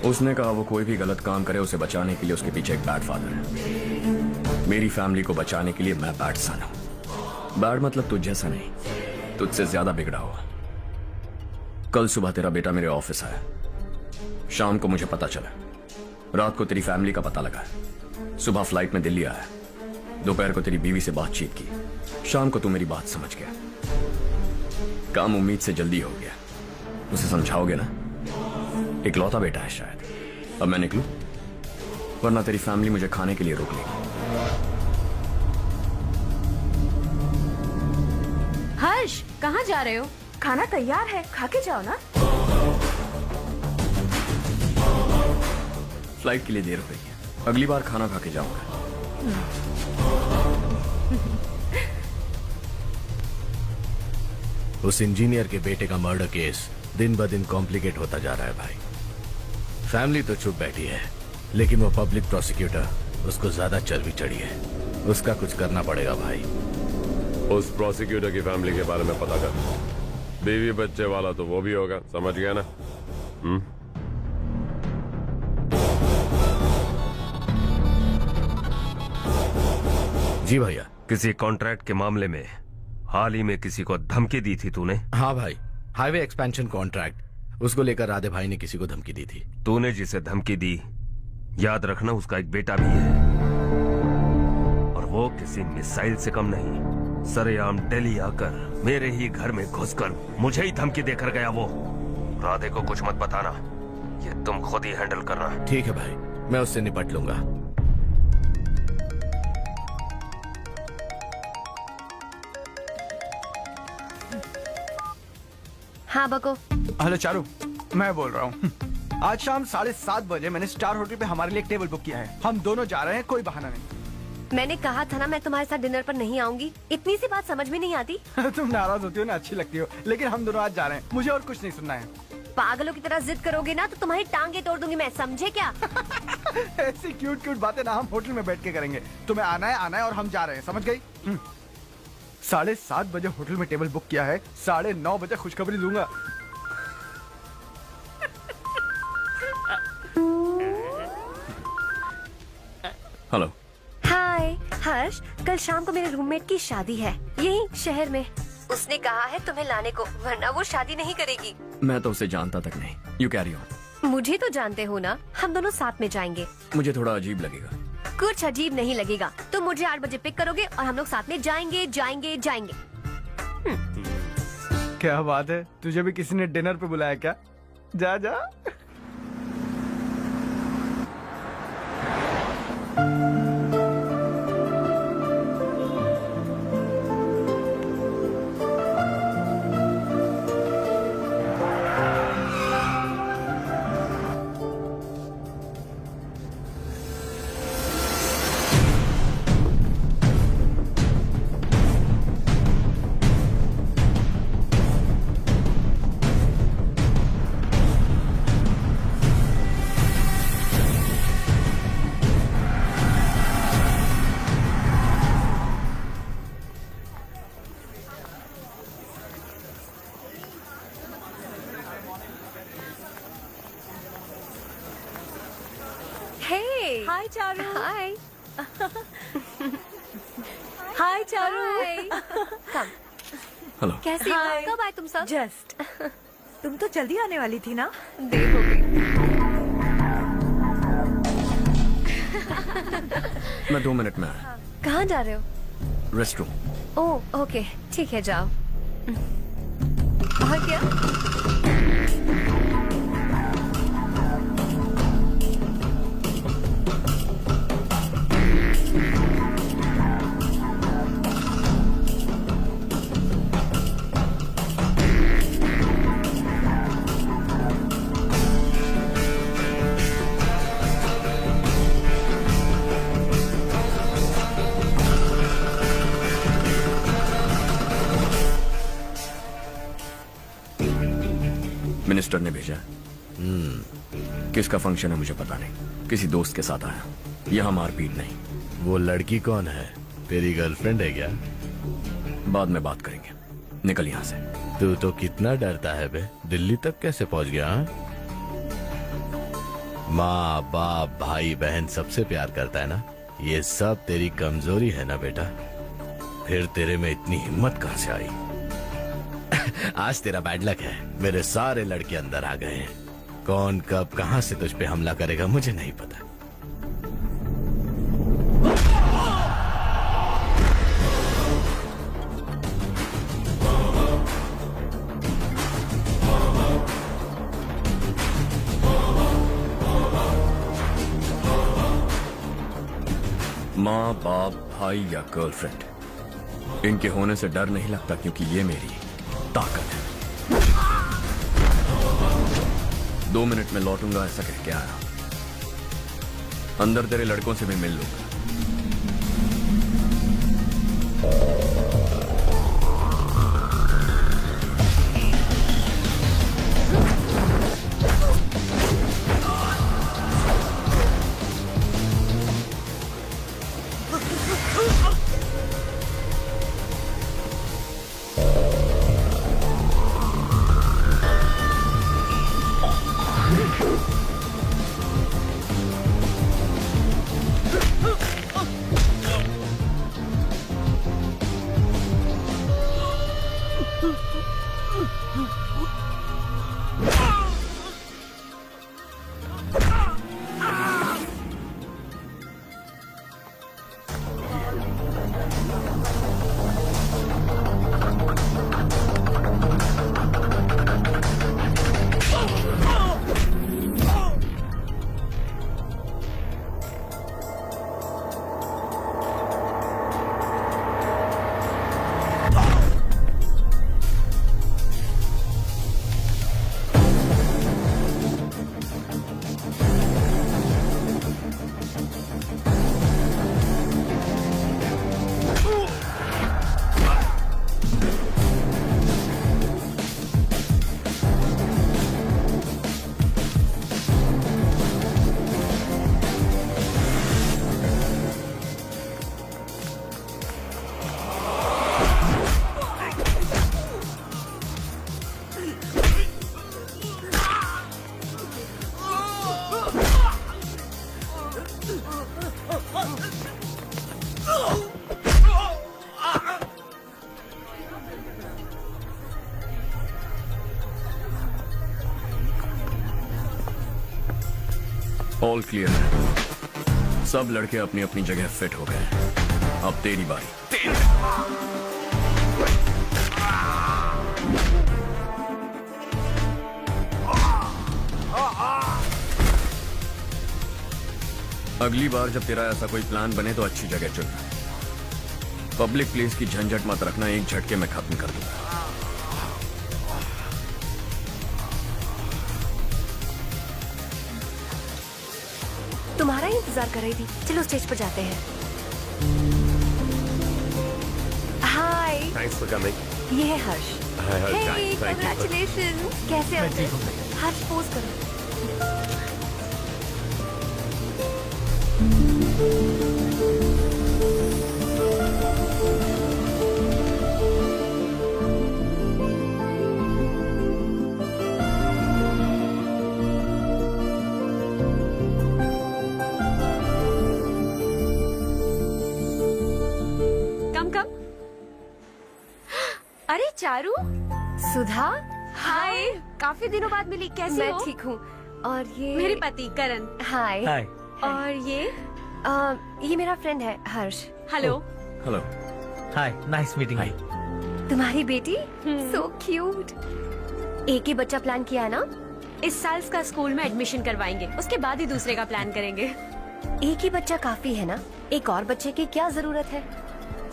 उसने कहा वो कोई भी गलत काम करे उसे बचाने के लिए उसके पीछे एक बैड फादर है। मेरी फैमिली को बचाने के लिए मैं बैड सन हूं। बैड मतलब तुझ जैसा नहीं, तुझसे ज्यादा बिगड़ा हुआ। कल सुबह तेरा बेटा मेरे ऑफिस आया। शाम को मुझे पता चला। रात को तेरी फैमिली का पता लगा। सुबह फ्लाइट में दिल्ली आया। दोपहर को तेरी बीवी से बातचीत की। शाम को तू मेरी बात समझ गया। काम उम्मीद से जल्दी हो गया। उसे समझाओगे ना? इकलौता बेटा है शायद। अब मैं निकलूं, वरना तेरी फैमिली मुझे खाने के लिए रोक लेगी। हर्ष, कहाँ जा रहे हो? खाना तैयार है, खा के जाओ ना। फ्लाइट के लिए देर हो गई है। अगली बार खाना खा के जाऊंगा। उस इंजीनियर के बेटे का मर्डर केस दिन ब दिन कॉम्प्लिकेट होता जा रहा है भाई। फैमिली तो चुप बैठी है, लेकिन वो पब्लिक प्रोसिक्यूटर उसको ज्यादा चर्बी चढ़ी है। उसका कुछ करना पड़ेगा भाई। उस प्रोसिक्यूटर की फैमिली के बारे में पता कर। बीवी बच्चे वाला तो वो भी होगा, समझ गया ना? जी भैया। किसी कॉन्ट्रैक्ट के मामले में हाल ही में किसी को धमकी दी थी तूने? हाँ भाई, हाईवे एक्सपेंशन कॉन्ट्रैक्ट, उसको लेकर राधे भाई ने किसी को धमकी दी थी। तूने जिसे धमकी दी, याद रखना उसका एक बेटा भी है, और वो किसी मिसाइल से कम नहीं। सरेआम दिल्ली आकर मेरे ही घर में घुसकर मुझे ही धमकी देकर गया वो। राधे को कुछ मत बताना, ये तुम खुद ही हैंडल करना। ठीक है भाई, मैं उससे निपट लूंगा। हाँ बको। हेलो चारू, मैं बोल रहा हूँ। आज शाम 7:30 बजे मैंने स्टार होटल पे हमारे लिए एक टेबल बुक किया है। हम दोनों जा रहे हैं, कोई बहाना नहीं। मैंने कहा था ना मैं तुम्हारे साथ डिनर पर नहीं आऊंगी। इतनी सी बात समझ में नहीं आती? तुम नाराज होती हो ना, अच्छी लगती हो, लेकिन हम दोनों आज जा रहे हैं। मुझे और कुछ नहीं सुनना है। पागलों की तरह जिद करोगे ना तो तुम्हारी टांगे तोड़ दूंगी मैं, समझे क्या? ऐसी क्यूट क्यूट बातें ना हम होटल में बैठ के करेंगे। तुम्हें आना है और हम जा रहे हैं, समझ गई? 7:30 बजे होटल में टेबल बुक किया है, 9:30 बजे खुशखबरी दूंगा। हेलो। हाय हर्ष, कल शाम को मेरे रूममेट की शादी है यही शहर में। उसने कहा है तुम्हें लाने को, वरना वो शादी नहीं करेगी। मैं तो उसे जानता तक नहीं। You carry on. मुझे तो जानते हो ना, हम दोनों साथ में जाएंगे। मुझे थोड़ा अजीब लगेगा। कुछ अजीब नहीं लगेगा। तुम मुझे 8 बजे पिक करोगे और हम लोग साथ में जाएंगे जाएंगे जाएंगे। क्या बात है, तुझे भी किसी ने डिनर पे बुलाया क्या? जा जा। हाय चारू। हाय। हाय चारू। कम। हेलो। कैसी हो? कब आए तुम सब? जस्ट। तुम तो जल्दी आने वाली थी ना? देर हो गई। मैं 2 मिनट में आया। कहाँ जा रहे हो? रेस्टरूम। ओह ओके, ठीक है जाओ। और क्या? मिनिस्टर ने भेजा। किसका फंक्शन है मुझे पता नहीं, किसी दोस्त के साथ आया। यहाँ मारपीट नहीं। वो लड़की कौन है? तेरी गर्लफ्रेंड है क्या? बाद में बात करेंगे, निकल यहाँ से। तू तो कितना डरता है बे, दिल्ली तक कैसे पहुंच गया? माँ बाप भाई बहन सबसे प्यार करता है ना, ये सब तेरी कमजोरी है ना बेटा। फिर तेरे में इतनी हिम्मत कहाँ से आई? आज तेरा बैड लक है, मेरे सारे लड़के अंदर आ गए हैं। कौन कब कहां से तुझ पे हमला करेगा मुझे नहीं पता। माँ बाप भाई या गर्लफ्रेंड, इनके होने से डर नहीं लगता, क्योंकि ये मेरी ताकत है। 2 मिनट में लौटूंगा ऐसा कह के आया। अंदर तेरे लड़कों से भी मिल लूंगा। ऑल क्लियर है। सब लड़के अपनी अपनी जगह फिट हो गए। अब तेरी बारी। अगली बार जब तेरा ऐसा कोई प्लान बने तो अच्छी जगह चुनना। पब्लिक प्लेस की झंझट मत रखना, एक झटके में खत्म कर दूंगा। तुम्हारा ही इंतजार कर रही थी। चलो स्टेज पर जाते हैं। हाय, थैंक्स फॉर कमिंग। ये है हर्ष। हाय हर्ष, हे, थैंक यू। कांग्रेचुलेशंस। कैसे हो तुम? हर्ष पोज करो। अरे चारू, सुधा, हाय। काफी दिनों बाद मिली, कैसी हो? मैं ठीक हूँ। और ये मेरे पति करण। हाय। हाय। और ये मेरा फ्रेंड है Harsh. Hello. Hello. Hi, nice meeting you. तुम्हारी बेटी सो क्यूट। एक ही बच्चा प्लान किया है ना? इस साल इसका स्कूल में एडमिशन करवाएंगे, उसके बाद ही दूसरे का प्लान करेंगे। एक ही बच्चा काफी है ना? एक और बच्चे की क्या जरूरत है?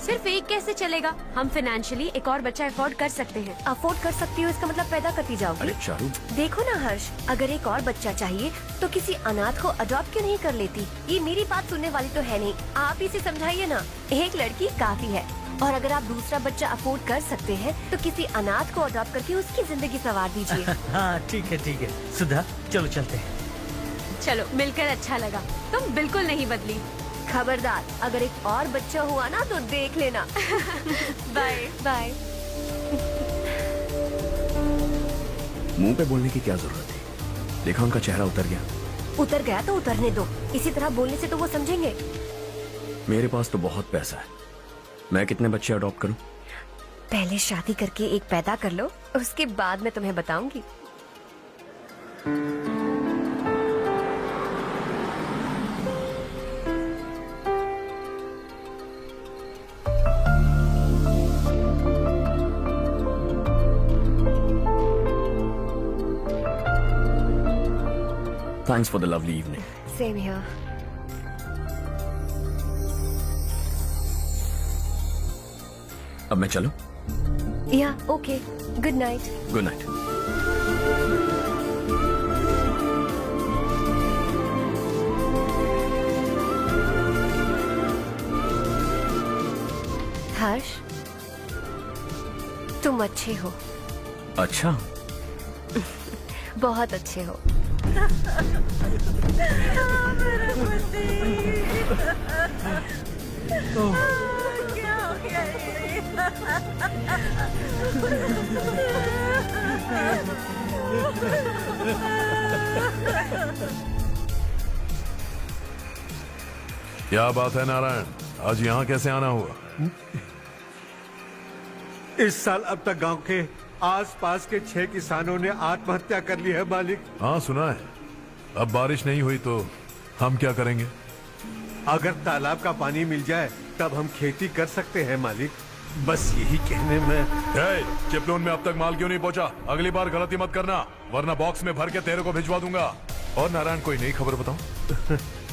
सिर्फ एक कैसे चलेगा? हम फाइनेंशियली एक और बच्चा अफोर्ड कर सकते हैं। अफोर्ड कर सकती हो इसका मतलब पैदा करती जाओगी। अरे चारू, देखो ना हर्ष, अगर एक और बच्चा चाहिए तो किसी अनाथ को अडॉप्ट क्यों नहीं कर लेती? ये मेरी बात सुनने वाली तो है नहीं, आप इसे समझाइए ना। एक लड़की काफी है, और अगर आप दूसरा बच्चा अफोर्ड कर सकते हैं तो किसी अनाथ को अडॉप्ट करके उसकी जिंदगी संवार दीजिए। हाँ ठीक है। सुधा, चलो चलते हैं। चलो, मिलकर अच्छा लगा। तुम बिल्कुल नहीं बदली। खबरदार, अगर एक और बच्चा हुआ ना तो देख लेना। Bye bye. मुंह पे बोलने की क्या जरूरत थी? देखा उनका चेहरा उतर गया। उतर गया तो उतरने दो, इसी तरह बोलने से तो वो समझेंगे। मेरे पास तो बहुत पैसा है, मैं कितने बच्चे अडॉप्ट करूं? पहले शादी करके एक पैदा कर लो, उसके बाद मैं तुम्हें बताऊंगी। Thanks for the lovely evening. Same here. अब मैं चलूं? Yeah, okay. Good night. Good night. हर्ष, तुम अच्छे हो, अच्छा, बहुत अच्छे हो। क्या हो गया ये? क्या बात है नारायण, आज यहाँ कैसे आना हुआ? इस साल अब तक गांव के आसपास के 6 किसानों ने आत्महत्या कर ली है मालिक। हाँ सुना है। अब बारिश नहीं हुई तो हम क्या करेंगे? अगर तालाब का पानी मिल जाए तब हम खेती कर सकते हैं मालिक। बस यही कहने में। चिपलून में अब तक माल क्यों नहीं पहुंचा? अगली बार गलती मत करना, वरना बॉक्स में भर के तेरे को भिजवा दूंगा। और नारायण, कोई नई खबर बताओ।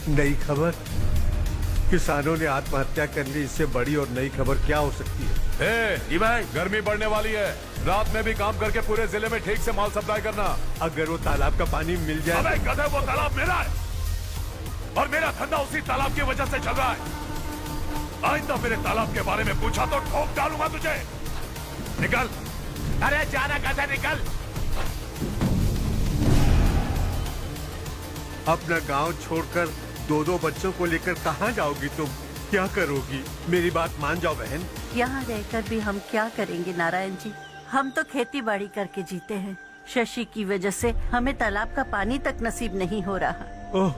नई खबर? किसानों ने आत्महत्या कर ली, इससे बड़ी और नई खबर क्या हो सकती है? जी भाई, गर्मी बढ़ने वाली है, रात में भी काम करके पूरे जिले में ठीक से माल सप्लाई करना। अगर वो तालाब का पानी मिल जाए। अबे गधे, वो तालाब मेरा है और मेरा धंधा उसी तालाब की वजह से चल रहा है। आइंदा मेरे तालाब के बारे में पूछा तो ठोक डालूंगा तुझे। निकल। अरे जाना गधे, निकल। अपना गांव छोड़कर 2-2 बच्चों को लेकर कहाँ जाओगी तुम? क्या करोगी? मेरी बात मान जाओ बहन। यहाँ रहकर भी हम क्या करेंगे नारायण जी? हम तो खेती बाड़ी करके जीते हैं। शशि की वजह से हमें तालाब का पानी तक नसीब नहीं हो रहा। ओह,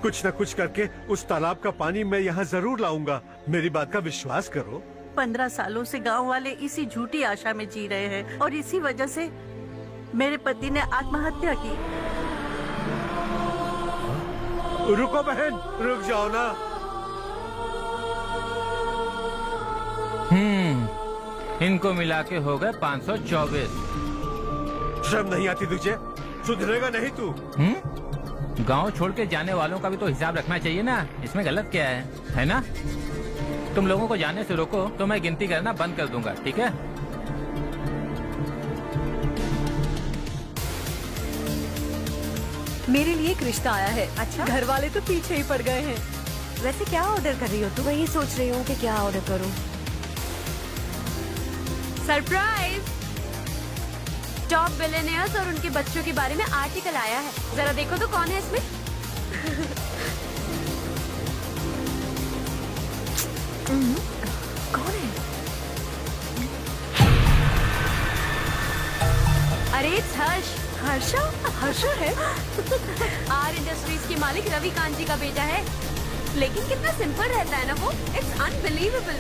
कुछ न कुछ करके उस तालाब का पानी मैं यहाँ जरूर लाऊंगा। मेरी बात का विश्वास करो। 15 सालों से गांव वाले इसी झूठी आशा में जी रहे हैं और इसी वजह से मेरे पति ने आत्महत्या की। रुको बहन, रुक जाओ ना। इनको मिला के हो गए 524। शर्म नहीं आती तुझे? सुधरेगा नहीं तू? गांव छोड़ के जाने वालों का भी तो हिसाब रखना चाहिए ना। इसमें गलत क्या है ना? तुम लोगों को जाने से रोको तो मैं गिनती करना बंद कर दूंगा, ठीक है? मेरे लिए एक रिश्ता आया है। अच्छा, घर वाले तो पीछे ही पड़ गए हैं। वैसे क्या ऑर्डर कर रही हो तुम? वही सोच रही हूँ कि क्या ऑर्डर करूँ। सरप्राइज! टॉप बिलियनियर्स और उनके बच्चों के बारे में आर्टिकल आया है। जरा देखो तो कौन है इसमें। कौन है? अरे हर्ष। हर्षा है? आर इंडस्ट्रीज के मालिक रवि कांत जी का बेटा है। लेकिन कितना सिंपल रहता है ना वो। It's unbelievable.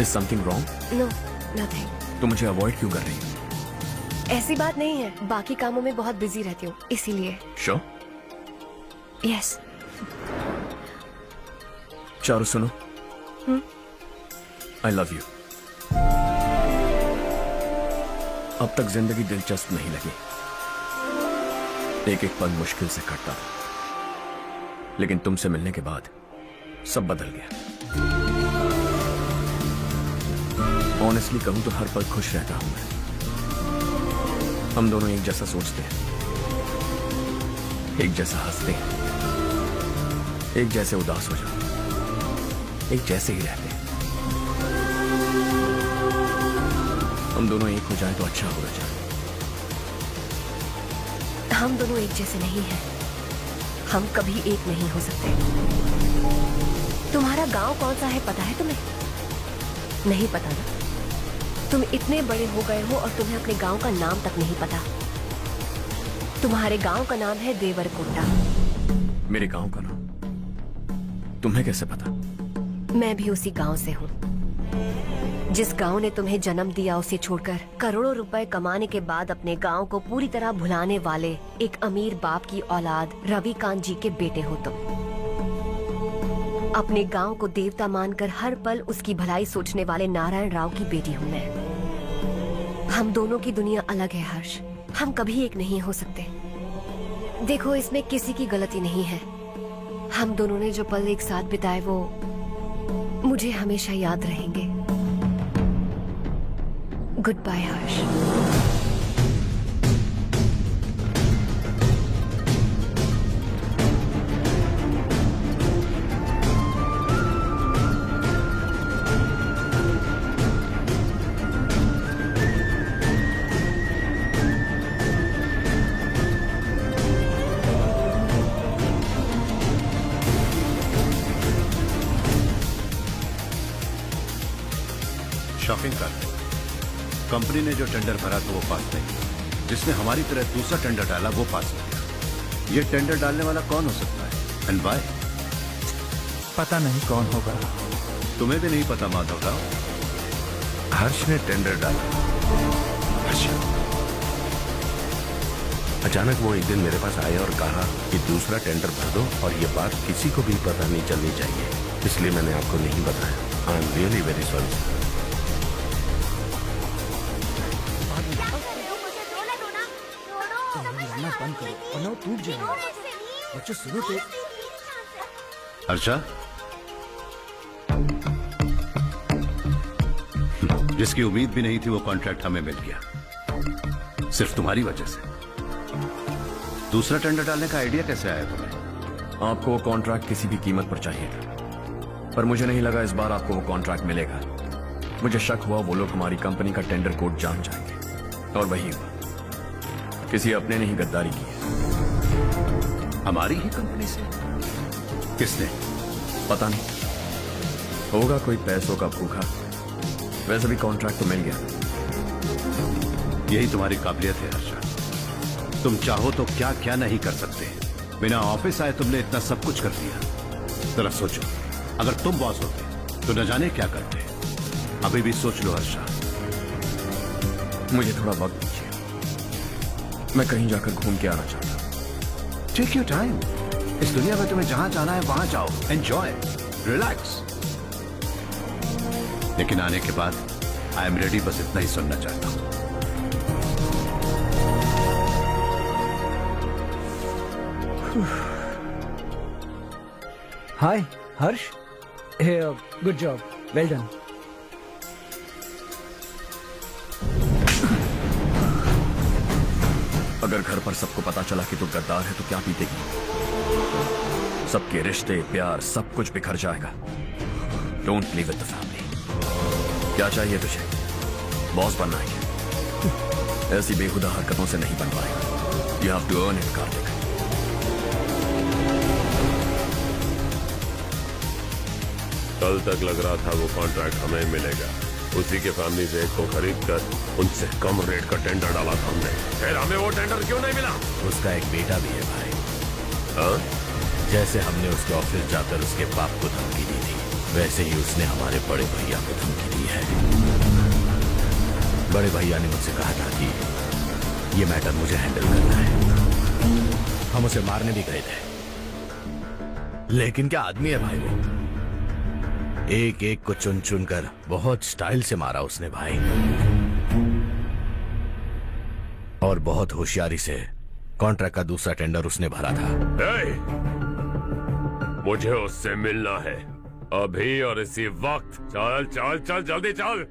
Is something wrong? No, nothing. तो मुझे अवॉइड क्यों कर रही है? ऐसी बात नहीं है, बाकी कामों में बहुत बिजी रहती हूँ इसीलिए। Sure? यस। चारू सुनो। I love you. अब तक जिंदगी दिलचस्प नहीं लगी। एक एक पल मुश्किल से कटता था, लेकिन तुमसे मिलने के बाद सब बदल गया। ऑनेस्टली कहूं तो हर पल खुश रहता हूं मैं। हम दोनों एक जैसा सोचते हैं, एक जैसा हंसते हैं, एक जैसे उदास हो जाते हैं, एक जैसे ही रहते हैं। हम दोनों एक हो जाए तो अच्छा हो जाए। हम दोनों एक जैसे नहीं हैं। हम कभी एक नहीं हो सकते। तुम्हारा गांव कौन सा है पता है तुम्हें? नहीं पता ना? तुम इतने बड़े हो गए हो और तुम्हें अपने गांव का नाम तक नहीं पता। तुम्हारे गांव का नाम है देवरकोटा। मेरे गांव का नाम तुम्हें कैसे पता? मैं भी उसी गांव से हूँ। जिस गांव ने तुम्हें जन्म दिया उसे छोड़कर करोड़ों रुपए कमाने के बाद अपने गांव को पूरी तरह भुलाने वाले एक अमीर बाप की औलाद रविकांत जी के बेटे हो तुम। अपने गांव को देवता मानकर हर पल उसकी भलाई सोचने वाले नारायण राव की बेटी हूँ मैं। हम दोनों की दुनिया अलग है हर्ष। हम कभी एक नहीं हो सकते। देखो, इसमें किसी की गलती नहीं है। हम दोनों ने जो पल एक साथ बिताए वो मुझे हमेशा याद रहेंगे। गुड बाय हर्ष। शॉपिंग कर लो। कंपनी ने जो टेंडर भरा तो वो पास नहीं। जिसने हमारी तरह दूसरा टेंडर डाला वो पास हो गया। ये टेंडर डालने वाला कौन हो सकता है? एंड बाय पता नहीं कौन होगा। तुम्हें भी नहीं पता माधव राव? हर्ष ने टेंडर डाला। अच्छा। अचानक वो एक दिन मेरे पास आया और कहा कि दूसरा टेंडर भर दो और ये बात किसी को भी पता नहीं चलनी चाहिए। इसलिए मैंने आपको नहीं बताया। I am really very sorry. बंद करो वरना वो टूट जाएगा। बच्चों सुनो तो। हर्षा, जिसकी उम्मीद भी नहीं थी वो कॉन्ट्रैक्ट हमें मिल गया, सिर्फ तुम्हारी वजह से। दूसरा टेंडर डालने का आइडिया कैसे आया तुम्हें? आपको वो कॉन्ट्रैक्ट किसी भी कीमत पर चाहिए था, पर मुझे नहीं लगा इस बार आपको वो कॉन्ट्रैक्ट मिलेगा। मुझे शक हुआ वो लोग हमारी कंपनी का टेंडर कोड जान जाएंगे, और वही हुआ। किसी अपने ने ही गद्दारी की है। हमारी ही कंपनी से? किसने? पता नहीं, होगा कोई पैसों का भूखा। वैसे भी कॉन्ट्रैक्ट तो मिल गया। यही तुम्हारी काबिलियत है हर्षा। तुम चाहो तो क्या क्या नहीं कर सकते। बिना ऑफिस आए तुमने इतना सब कुछ कर दिया। जरा सोचो, अगर तुम बॉस होते तो न जाने क्या करते। अभी भी सोच लो हर्षा। मुझे थोड़ा वक्त दीजिए, मैं कहीं जाकर घूम के आना चाहता हूं। Take your time. इस दुनिया में तुम्हें जहां जाना है वहां जाओ, एंजॉय, रिलैक्स। लेकिन आने के बाद आई एम रेडी, बस इतना ही सुनना चाहता हूं। Hi Harsh. Good job, well done. अगर घर पर सबको पता चला कि तू गद्दार है तो क्या बीतेगी? सबके रिश्ते, प्यार, सब कुछ बिखर जाएगा। Don't live with the family. क्या चाहिए तुझे? बॉस बनना है? ऐसी बेहुदा हरकतों से नहीं बन पाएगा। You have to earn it Kartik. कल तक लग रहा था वो कॉन्ट्रैक्ट हमें मिलेगा। उसी के फैमिली से एक को खरीद कर उनसे कम रेट का टेंडर डाला था हमने। फिर हमें वो टेंडर क्यों नहीं मिला? उसका एक बेटा भी है भाई। हाँ? जैसे हमने उसके ऑफिस जाकर उसके बाप को धमकी दी थी, वैसे ही उसने हमारे बड़े भैया को धमकी दी है। बड़े भैया ने मुझसे कहा था कि ये मैटर मुझे हैंडल करना है। हम उसे मारने भी गए थे, लेकिन क्या आदमी है भाई वो। एक एक को चुन चुन कर बहुत स्टाइल से मारा उसने भाई, और बहुत होशियारी से कॉन्ट्रैक्ट का दूसरा टेंडर उसने भरा था। मुझे उससे मिलना है अभी और इसी वक्त। चल चल चल जल्दी चल।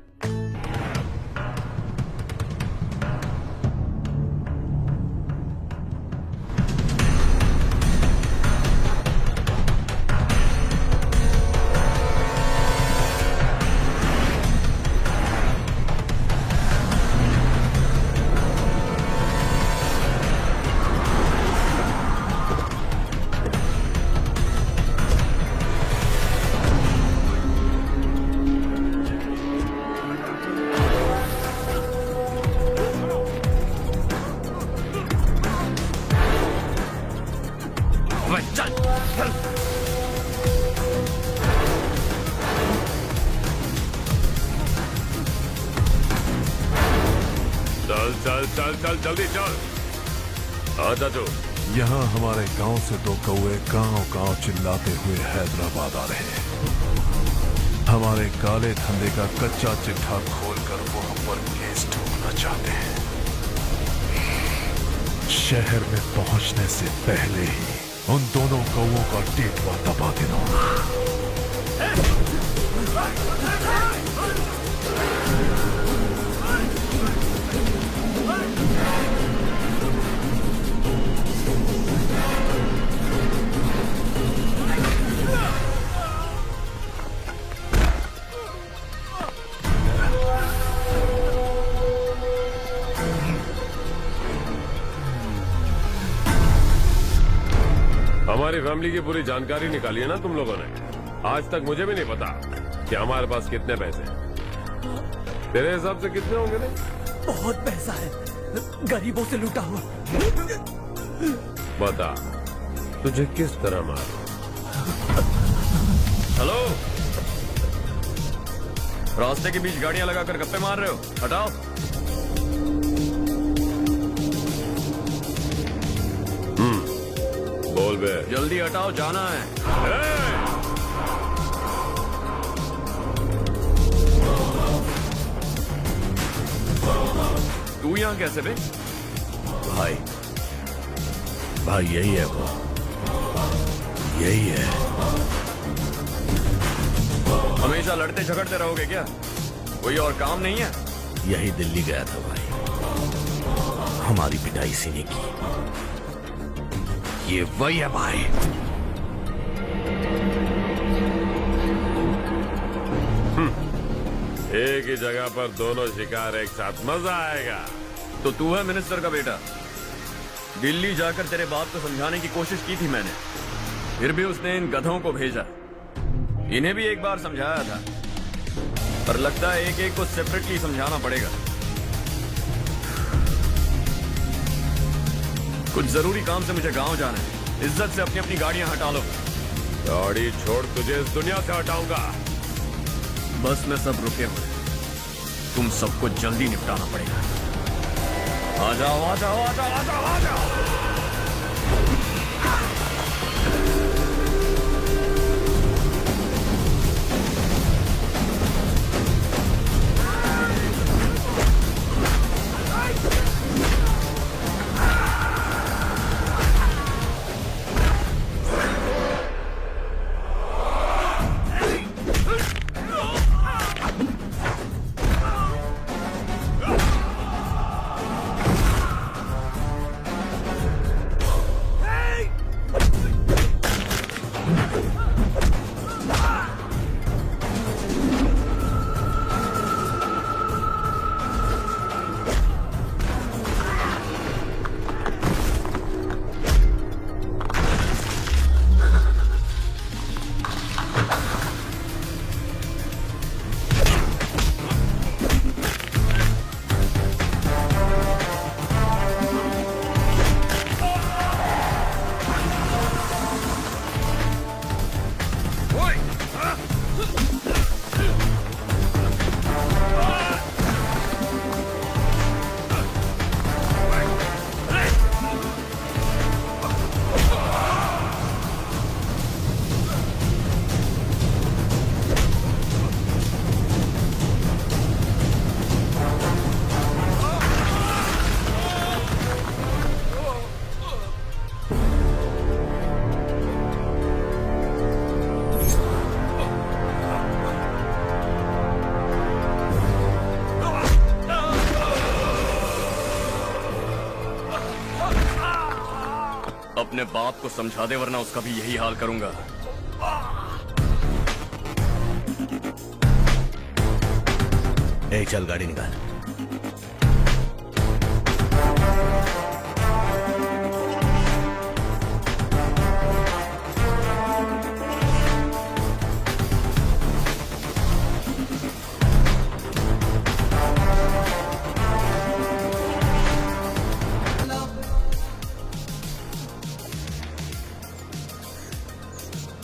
चल चल चल चल जल्दी चल। हाँ चाचू। यहाँ हमारे गांव से 2 कौवे गांव-गांव चिल्लाते हुए हैदराबाद आ रहे हैं। हमारे काले धंधे का कच्चा चिट्ठा खोलकर वो हम पर केस ठोकना चाहते हैं। शहर में पहुंचने से पहले ही उन दोनों कौवों का टेटवा दबा देना। हमारी फैमिली की पूरी जानकारी निकाली है ना तुम लोगों ने। आज तक मुझे भी नहीं पता कि हमारे पास कितने पैसे हैं। तेरे हिसाब से कितने होंगे? नहीं बहुत पैसा है, गरीबों से लूटा हुआ। बता तुझे किस तरह मारूं? हेलो, रास्ते के बीच गाड़ियां लगाकर गप्पे मार रहे हो? हटाओ। बोल बे। जल्दी हटाओ, जाना है। तू यहाँ कैसे बे? भाई भाई यही है वो, यही है। हमेशा लड़ते झगड़ते रहोगे क्या? कोई और काम नहीं है? यही दिल्ली गया था भाई, हमारी पिटाई सीने की। ये वही है भाई। एक ही जगह पर दोनों शिकार एक साथ, मजा आएगा। तो तू है मिनिस्टर का बेटा। दिल्ली जाकर तेरे बाप को समझाने की कोशिश की थी मैंने, फिर भी उसने इन गधों को भेजा। इन्हें भी एक बार समझाया था, पर लगता है एक एक को सेपरेटली समझाना पड़ेगा। कुछ जरूरी काम से मुझे गांव जाना है। इज्जत से अपनी अपनी गाड़ियां हटा लो। गाड़ी छोड़, तुझे इस दुनिया से हटाऊंगा। बस में सब रुके हुए, तुम सबको जल्दी निपटाना पड़ेगा। आ जाओ आ जाओ आ जाओ आ जाओ आ जाओ। अपने बाप को समझा दे, वरना उसका भी यही हाल करूंगा। ए, चल गाड़ी निकाल।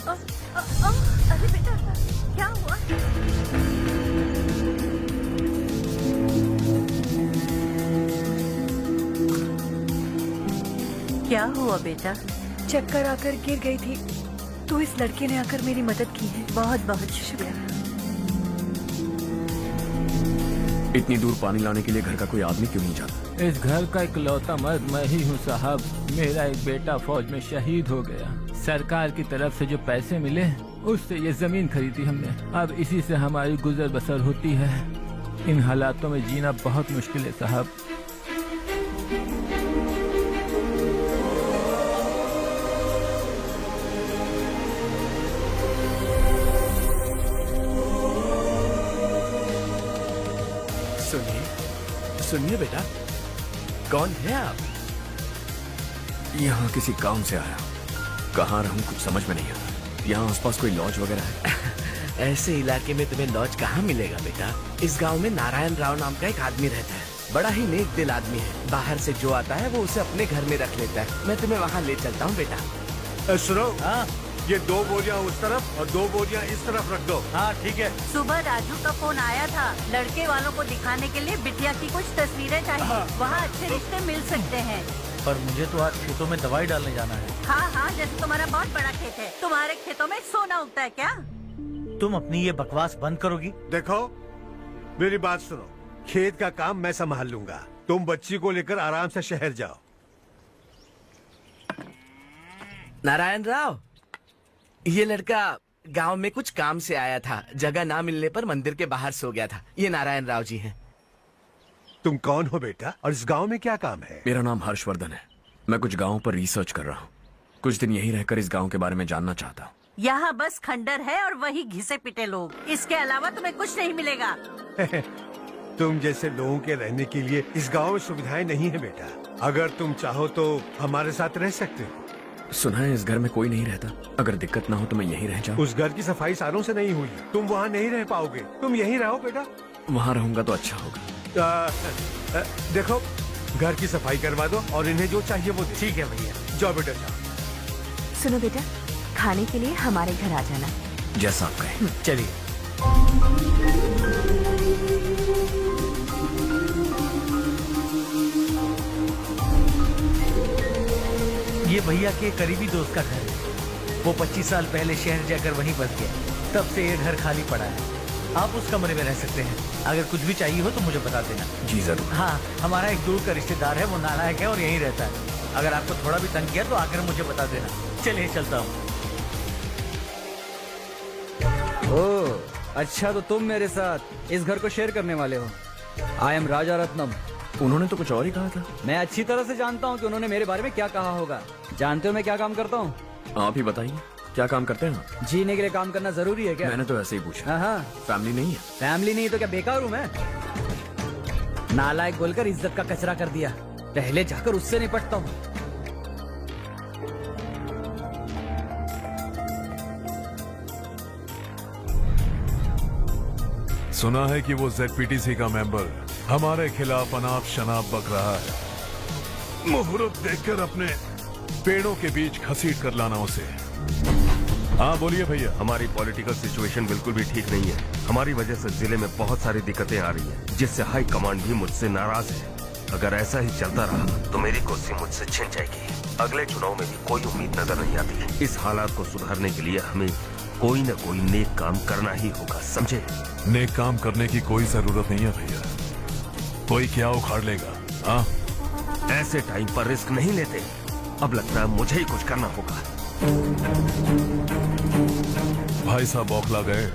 अरे बेटा क्या हुआ? क्या हुआ बेटा? चक्कर आकर गिर गई थी तो इस लड़के ने आकर मेरी मदद की है। बहुत बहुत शुक्रिया। इतनी दूर पानी लाने के लिए घर का कोई आदमी क्यों नहीं जाता? इस घर का इकलौता मर्द मैं ही हूँ साहब। मेरा एक बेटा फौज में शहीद हो गया। सरकार की तरफ से जो पैसे मिले उससे ये जमीन खरीदी हमने। अब इसी से हमारी गुजर बसर होती है। इन हालातों में जीना बहुत मुश्किल है साहब। सुनिए बेटा, कौन है आप? यहाँ किसी काम से आया हूँ। कहाँ रहूँ कुछ समझ में नहीं आता। यहाँ आसपास कोई लॉज वगैरह है? ऐसे इलाके में तुम्हें लॉज कहाँ मिलेगा बेटा? इस गांव में नारायण राव नाम का एक आदमी रहता है। बड़ा ही नेक दिल आदमी है। बाहर से जो आता है वो उसे अपने घर में रख लेता है। मैं तुम्हें वहाँ ले चलता हूँ बेटा। सुनो, ये 2 बोरियां उस तरफ और 2 बोरियां इस तरफ रख दो। हाँ ठीक है। सुबह राजू का फोन आया था। लड़के वालों को दिखाने के लिए बिटिया की कुछ तस्वीरें चाहिए। वहाँ अच्छे रिश्ते मिल सकते हैं। पर मुझे तो आज खेतों में दवाई डालने जाना है। हाँ हाँ, जैसे तुम्हारा बहुत बड़ा खेत है। तुम्हारे खेतों में सोना उगता है क्या? तुम अपनी ये बकवास बंद करोगी? देखो मेरी बात सुनो, खेत का काम मैं संभाल लूंगा। तुम बच्ची को लेकर आराम से शहर जाओ। नारायण राव, ये लड़का गांव में कुछ काम से आया था। जगह ना मिलने पर मंदिर के बाहर सो गया था। ये नारायण राव जी हैं। तुम कौन हो बेटा और इस गांव में क्या काम है? मेरा नाम हर्षवर्धन है। मैं कुछ गाँव पर रिसर्च कर रहा हूँ। कुछ दिन यहीं रहकर इस गाँव के बारे में जानना चाहता हूँ। यहाँ बस खंडर है और वही घिसे पिटे लोग। इसके अलावा तुम्हें कुछ नहीं मिलेगा। तुम जैसे लोगों के रहने के लिए इस गांव में सुविधाएं नहीं है बेटा। अगर तुम चाहो तो हमारे साथ रह सकते हो। सुना है इस घर में कोई नहीं रहता। अगर दिक्कत ना हो तो मैं यहीं रह जाऊँ। उस घर की सफाई सालों से नहीं हुई। तुम वहाँ नहीं रह पाओगे। तुम यहीं रहो बेटा। वहाँ रहूंगा तो अच्छा होगा। देखो, घर की सफाई करवा दो और इन्हें जो चाहिए वो दे। ठीक है भैया। जाओ बेटा जाओ। सुनो बेटा, खाने के लिए हमारे घर आ जाना। जैसा आप कहें। चलिए। ये भैया के करीबी दोस्त का घर है। वो 25 साल पहले शहर जाकर वहीं बस गया। तब से ये घर खाली पड़ा है। आप उस कमरे में रह सकते हैं। अगर कुछ भी चाहिए हो तो मुझे बता देना। जी जरूर। हाँ, हमारा एक दूर का रिश्तेदार है, वो नालायक है और यहीं रहता है। अगर आपको थोड़ा भी तंग किया तो आकर मुझे बता देना। चलिए चलता हूँ। ओह, अच्छा तो तुम मेरे साथ इस घर को शेयर करने वाले हो। आई एम राजा रत्नम। उन्होंने तो कुछ और ही कहा था। मैं अच्छी तरह से जानता हूँ कि उन्होंने मेरे बारे में क्या कहा होगा। जानते हो मैं क्या काम करता हूँ? आप ही बताइए, क्या काम करते हैं आप? जीने के लिए काम करना जरूरी है क्या? मैंने तो ऐसे ही पूछा। हाँ, फैमिली नहीं है? फैमिली नहीं तो क्या बेकार हूँ मैं? नालायक बोलकर इज्जत का कचरा कर दिया। पहले जाकर उससे निपटता हूँ। सुना है कि वो ZPTC का मेंबर हमारे खिलाफ अनाप शनाप बक रहा है। मुहूर्त देखकर अपने पेड़ों के बीच घसीट कर लाना उसे। हाँ बोलिए भैया। हमारी पॉलिटिकल सिचुएशन बिल्कुल भी ठीक नहीं है। हमारी वजह से जिले में बहुत सारी दिक्कतें आ रही हैं, जिससे हाई कमांड भी मुझसे नाराज है। अगर ऐसा ही चलता रहा तो मेरी कुर्सी मुझसे छिन जाएगी। अगले चुनाव में भी कोई उम्मीद नजर नहीं आती। इस हालात को सुधारने के लिए हमें कोई न कोई नेक काम करना ही होगा, समझे? नेक काम करने की कोई जरूरत नहीं है भैया। कोई क्या उखाड़ लेगा। हाँ, ऐसे टाइम पर रिस्क नहीं लेते। अब लगता है मुझे ही कुछ करना होगा। भाई साहब बौखला गए,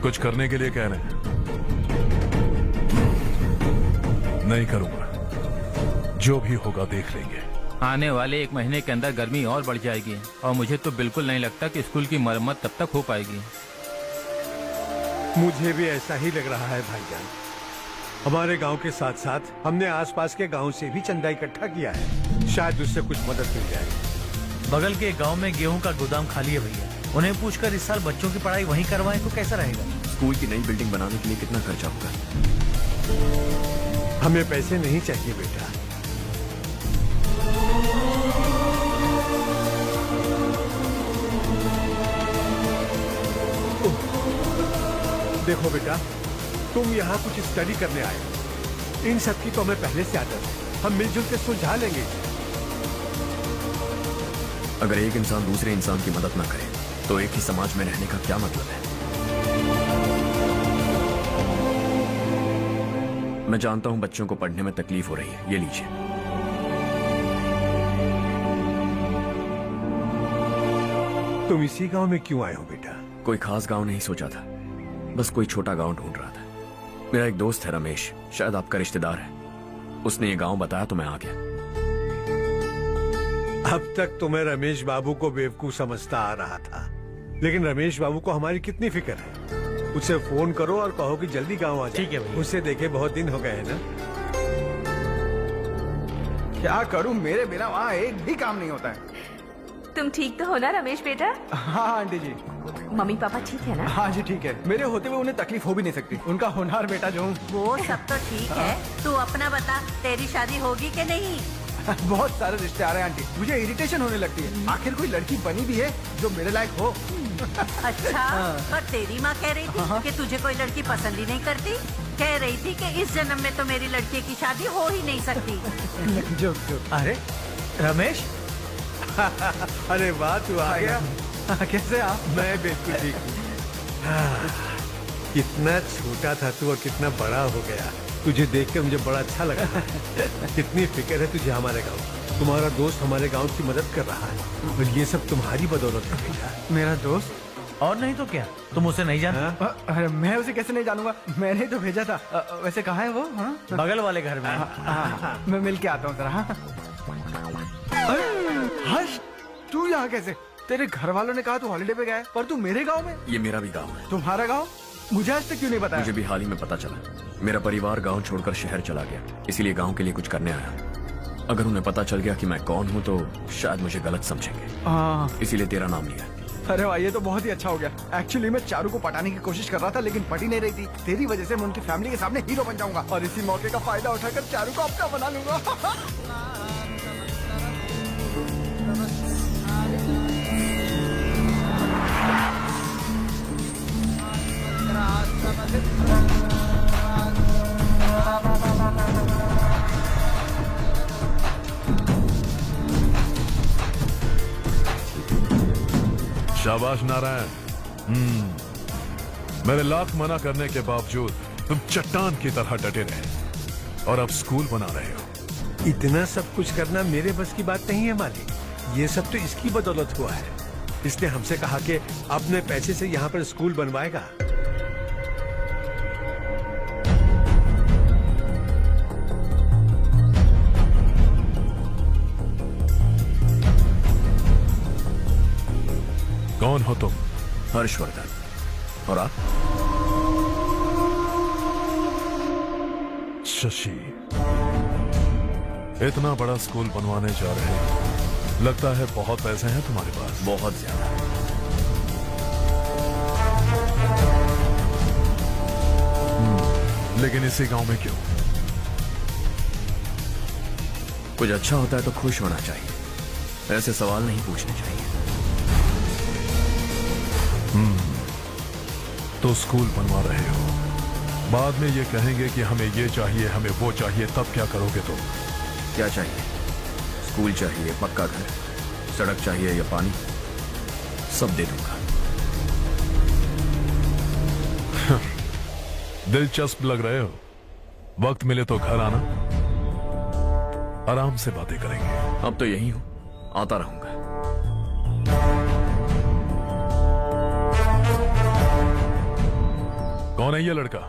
कुछ करने के लिए कह रहे हैं। नहीं करूंगा, जो भी होगा देख लेंगे। आने वाले 1 महीने के अंदर गर्मी और बढ़ जाएगी और मुझे तो बिल्कुल नहीं लगता कि स्कूल की मरम्मत तब तक हो पाएगी। मुझे भी ऐसा ही लग रहा है भाईजान। हमारे गांव के साथ साथ हमने आसपास के गांव से भी चंदा इकट्ठा किया है। शायद उससे कुछ मदद मिल जाए। बगल के गांव में गेहूं का गोदाम खाली है भैया। उन्हें पूछकर इस साल बच्चों की पढ़ाई वहीं करवाएं तो कैसा रहेगा? स्कूल की नई बिल्डिंग बनाने के लिए कितना खर्चा होगा? हमें पैसे नहीं चाहिए बेटा। देखो बेटा, तुम यहाँ कुछ स्टडी करने आए हो। इन सब की तो हमें पहले से आदत है, हम मिलजुल के सुलझा लेंगे। अगर एक इंसान दूसरे इंसान की मदद ना करे तो एक ही समाज में रहने का क्या मतलब है? मैं जानता हूं बच्चों को पढ़ने में तकलीफ हो रही है, ये लीजिए। तुम इसी गांव में क्यों आए हो बेटा? कोई खास गांव नहीं सोचा था, बस कोई छोटा गांव ढूंढ रहा था। मेरा एक दोस्त है रमेश, शायद आपका रिश्तेदार है, उसने ये गांव बताया तो मैं आ गया। अब तक तुम्हें रमेश बाबू को बेवकूफ समझता आ रहा था, लेकिन रमेश बाबू को हमारी कितनी फिक्र है। उसे फोन करो और कहो कि जल्दी गांव आ जाए। ठीक है भैया। उसे देखे बहुत दिन हो गए हैं ना। क्या करूं, मेरे बिना वहाँ एक भी काम नहीं होता है। तुम ठीक तो हो ना रमेश बेटा? हाँ आंटी जी। मम्मी पापा ठीक है ना? हाँ जी ठीक है, मेरे होते हुए उन्हें तकलीफ हो भी नहीं सकती। उनका होनहार बेटा जो हूँ। वो सब तो ठीक है, तू अपना बता, तेरी शादी होगी कि नहीं? बहुत सारे रिश्ते आ रहे हैं आंटी, मुझे इरिटेशन होने लगती है। आखिर कोई लड़की बनी भी है जो मेरे लायक हो। अच्छा, पर तेरी माँ कह रही थी कि तुझे कोई लड़की पसंद ही नहीं करती। कह रही थी कि इस जन्म में तो मेरी लड़की की शादी हो ही नहीं सकती। जो अरे रमेश, अरे वाह, तू आ गया। कैसे आप? मैं बिल्कुल ठीक हूँ। कितना छोटा था तू और कितना बड़ा हो गया। तुझे देखकर मुझे बड़ा अच्छा लगा। कितनी फिक्र है तुझे हमारे गांव। तुम्हारा दोस्त हमारे गांव की मदद कर रहा है और ये सब तुम्हारी बदौलत है बेटा। मेरा दोस्त? और नहीं तो क्या, तुम उसे नहीं जानते? अरे मैं उसे कैसे नहीं जानूंगा, मैंने तो भेजा था। वैसे कहाँ है वो? हाँ? बगल वाले घर में। मैं मिल के आता हूँ जरा। हाँ? हर्ष, तू यहाँ कैसे? तेरे घर वालों ने कहा तू हॉलिडे पे गया है, पर तू मेरे गांव में? ये मेरा भी गांव है। तुम्हारा गांव? मुझे आज तक क्यों नहीं बताया? मुझे भी हाल ही में पता चला। मेरा परिवार गांव छोड़कर शहर चला गया, इसीलिए गांव के लिए कुछ करने आया। अगर उन्हें पता चल गया कि मैं कौन हूँ तो शायद मुझे गलत समझेंगे, इसीलिए तेरा नाम लिया। अरे वाह, ये तो बहुत ही अच्छा हो गया। एक्चुअली मैं चारू को पटाने की कोशिश कर रहा था, लेकिन पटी नहीं रही थी। तेरी वजह से मैं उनकी फैमिली के सामने हीरो बन जाऊंगा और इसी मौके का फायदा उठाकर चारू को अपना बना लूंगा। शाबाश नारायण। मेरे लाख मना करने के बावजूद तुम चट्टान की तरह डटे रहे और अब स्कूल बना रहे हो। इतना सब कुछ करना मेरे बस की बात नहीं है मालिक। ये सब तो इसकी बदौलत हुआ है। इसने हमसे कहा कि अपने पैसे से यहाँ पर स्कूल बनवाएगा। कौन हो तुम? हर्षवर्धन। और आप? शशि। इतना बड़ा स्कूल बनवाने जा रहे हैं, लगता है बहुत पैसे हैं तुम्हारे पास। बहुत ज्यादा। लेकिन इसी गांव में क्यों? कुछ अच्छा होता है तो खुश होना चाहिए, ऐसे सवाल नहीं पूछने चाहिए। तो स्कूल बनवा रहे हो, बाद में ये कहेंगे कि हमें ये चाहिए, हमें वो चाहिए, तब क्या करोगे तुम? क्या चाहिए? स्कूल चाहिए, पक्का घर, सड़क चाहिए या पानी, सब दे दूंगा। दिलचस्प लग रहे हो। वक्त मिले तो घर आना, आराम से बातें करेंगे। अब तो यही हूं, आता रहूंगा। कौन है ये लड़का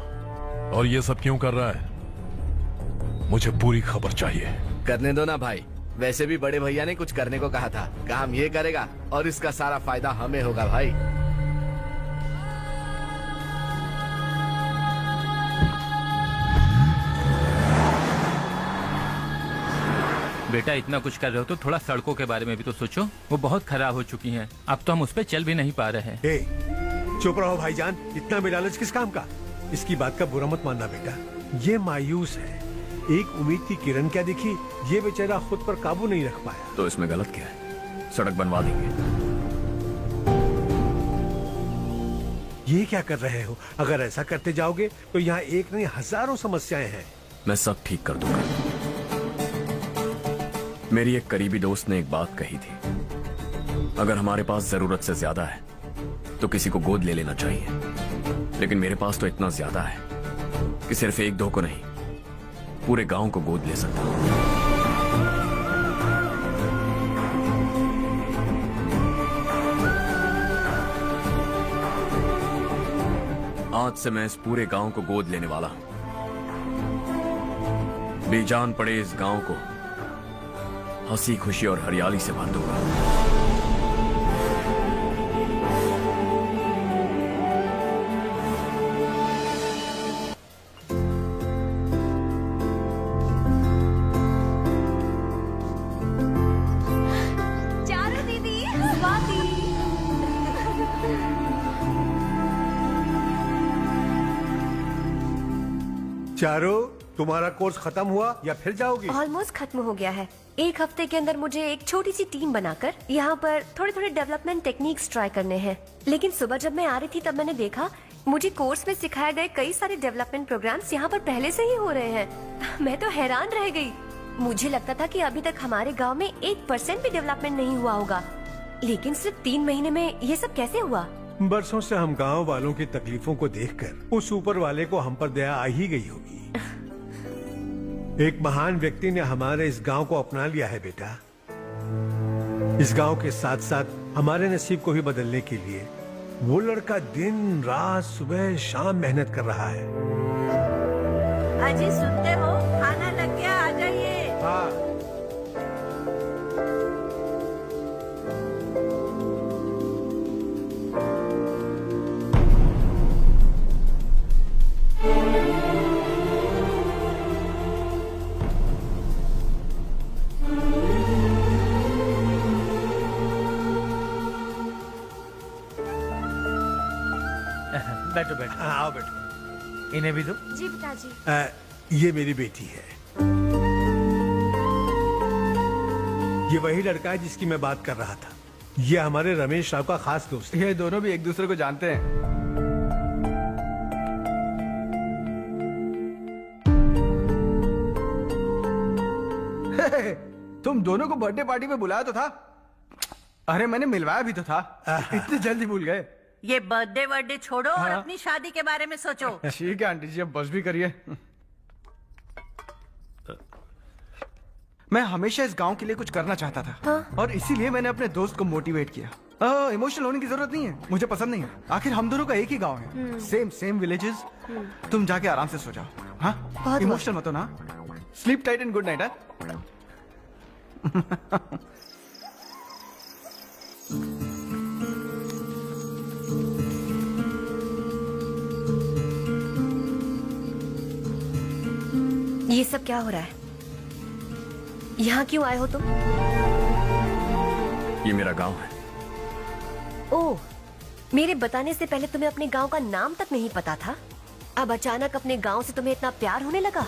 और ये सब क्यों कर रहा है? मुझे पूरी खबर चाहिए। करने दो ना भाई, वैसे भी बड़े भैया ने कुछ करने को कहा था। काम ये करेगा और इसका सारा फायदा हमें होगा भाई। बेटा इतना कुछ कर रहे हो तो थोड़ा सड़कों के बारे में भी तो सोचो, वो बहुत खराब हो चुकी हैं। अब तो हम उस पर चल भी नहीं पा रहे हैं। चुप रहो भाईजान, इतना बेलालच किस काम का? इसकी बात का बुरा मत मानना बेटा, ये मायूस है। एक उम्मीद की किरण क्या दिखी, ये बेचारा खुद पर काबू नहीं रख पाया। तो इसमें गलत क्या है? सड़क बनवा देंगे। ये क्या कर रहे हो? अगर ऐसा करते जाओगे तो यहाँ एक नहीं हजारों समस्याएं हैं। मैं सब ठीक कर दूंगा। मेरी एक करीबी दोस्त ने एक बात कही थी, अगर हमारे पास जरूरत से ज्यादा है तो किसी को गोद ले लेना चाहिए। लेकिन मेरे पास तो इतना ज्यादा है कि सिर्फ एक दो को नहीं, पूरे गांव को गोद ले सकता हूं। आज से मैं इस पूरे गांव को गोद लेने वाला हूं। बेजान पड़े इस गांव को हंसी खुशी और हरियाली से भर दूंगा। चारू दीदी, स्वाति। चारो, तुम्हारा कोर्स खत्म हुआ या फिर जाओगी? ऑलमोस्ट खत्म हो गया है। एक हफ्ते के अंदर मुझे एक छोटी सी टीम बनाकर यहाँ पर थोड़े थोड़े डेवलपमेंट टेक्निक्स ट्राई करने हैं। लेकिन सुबह जब मैं आ रही थी तब मैंने देखा मुझे कोर्स में सिखाए गए कई सारे डेवलपमेंट प्रोग्राम्स यहाँ पर पहले से ही हो रहे हैं। मैं तो हैरान रह गई। मुझे लगता था कि अभी तक हमारे गाँव में 1% भी डेवलपमेंट नहीं हुआ होगा, लेकिन सिर्फ 3 महीने में ये सब कैसे हुआ? बरसों से हम गांव वालों की तकलीफों को देखकर उस ऊपर वाले को हम पर दया आ ही गई होगी। एक महान व्यक्ति ने हमारे इस गांव को अपना लिया है बेटा। इस गांव के साथ साथ हमारे नसीब को भी बदलने के लिए वो लड़का दिन रात सुबह शाम मेहनत कर रहा है। अजी सुनते हो, खाना लग गया, आ जाइए। हाँ। बैठो बैठो। आओ बैठो। इन्हें भी दो। जी पिताजी। ये मेरी बेटी है। ये वही लड़का है जिसकी मैं बात कर रहा था। ये हमारे रमेश राव का खास दोस्त है। ये दोनों भी एक दूसरे को जानते हैं। तुम दोनों को बर्थडे पार्टी में बुलाया तो था। अरे मैंने मिलवाया भी तो था। इतनी जल्दी भूल गए। ये बर्थडे वर्डे छोड़ो और अपनी शादी के बारे में सोचो। ठीक है आंटी जी, अब बस भी करिए। मैं हमेशा इस गांव के लिए कुछ करना चाहता था। और इसीलिए मैंने अपने दोस्त को मोटिवेट किया। इमोशनल होने की जरूरत नहीं है, मुझे पसंद नहीं है। आखिर हम दोनों का एक ही गांव है, सेम विलेजेस। तुम जाके आराम से सो जाओ। हाँ, इमोशनल मत हो ना। Sleep tight and good night. ये सब क्या हो रहा है? यहाँ क्यों आए हो तुम? ये मेरा गांव है। ओह, मेरे बताने से पहले तुम्हें अपने गांव का नाम तक नहीं पता था? अब अचानक अपने गांव से तुम्हें इतना प्यार होने लगा?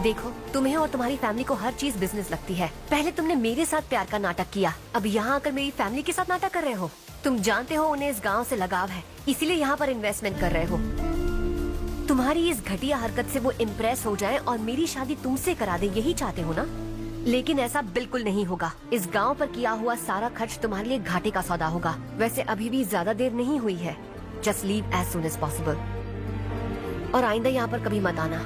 देखो, तुम्हें और तुम्हारी फैमिली को हर चीज बिजनेस लगती है। पहले तुमने मेरे साथ प्यार का नाटक किया, अब यहाँ आकर मेरी फैमिली के साथ नाटक कर रहे हो। तुम जानते हो उन्हें इस गांव से लगाव है, इसीलिए यहाँ पर इन्वेस्टमेंट कर रहे हो। तुम्हारी इस घटिया हरकत से वो इम्प्रेस हो जाए और मेरी शादी तुमसे करा दे, यही चाहते हो ना? लेकिन ऐसा बिल्कुल नहीं होगा। इस गांव पर किया हुआ सारा खर्च तुम्हारे लिए घाटे का सौदा होगा। वैसे अभी भी ज्यादा देर नहीं हुई है। Just leave as soon as possible और आइंदा यहाँ पर कभी मत आना।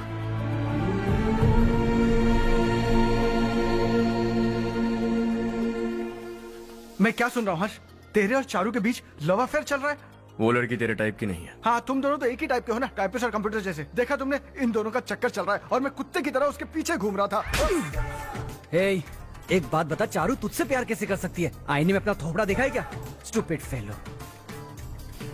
मैं क्या सुन रहा हूँ हर्ष? तेरे और चारू के बीच लव अफेयर चल रहा है? वो लड़की तेरे टाइप की नहीं है। हाँ, तुम दोनों तो एक ही टाइप के हो ना, टाइपिस्ट और कंप्यूटर जैसे। देखा तुमने, इन दोनों का चक्कर चल रहा है और मैं कुत्ते की तरह उसके पीछे घूम रहा था। हे, एक बात बता, चारू तुझसे प्यार कैसे कर सकती है? आईने में अपना थोपड़ा देखा है क्या? Stupid fellow.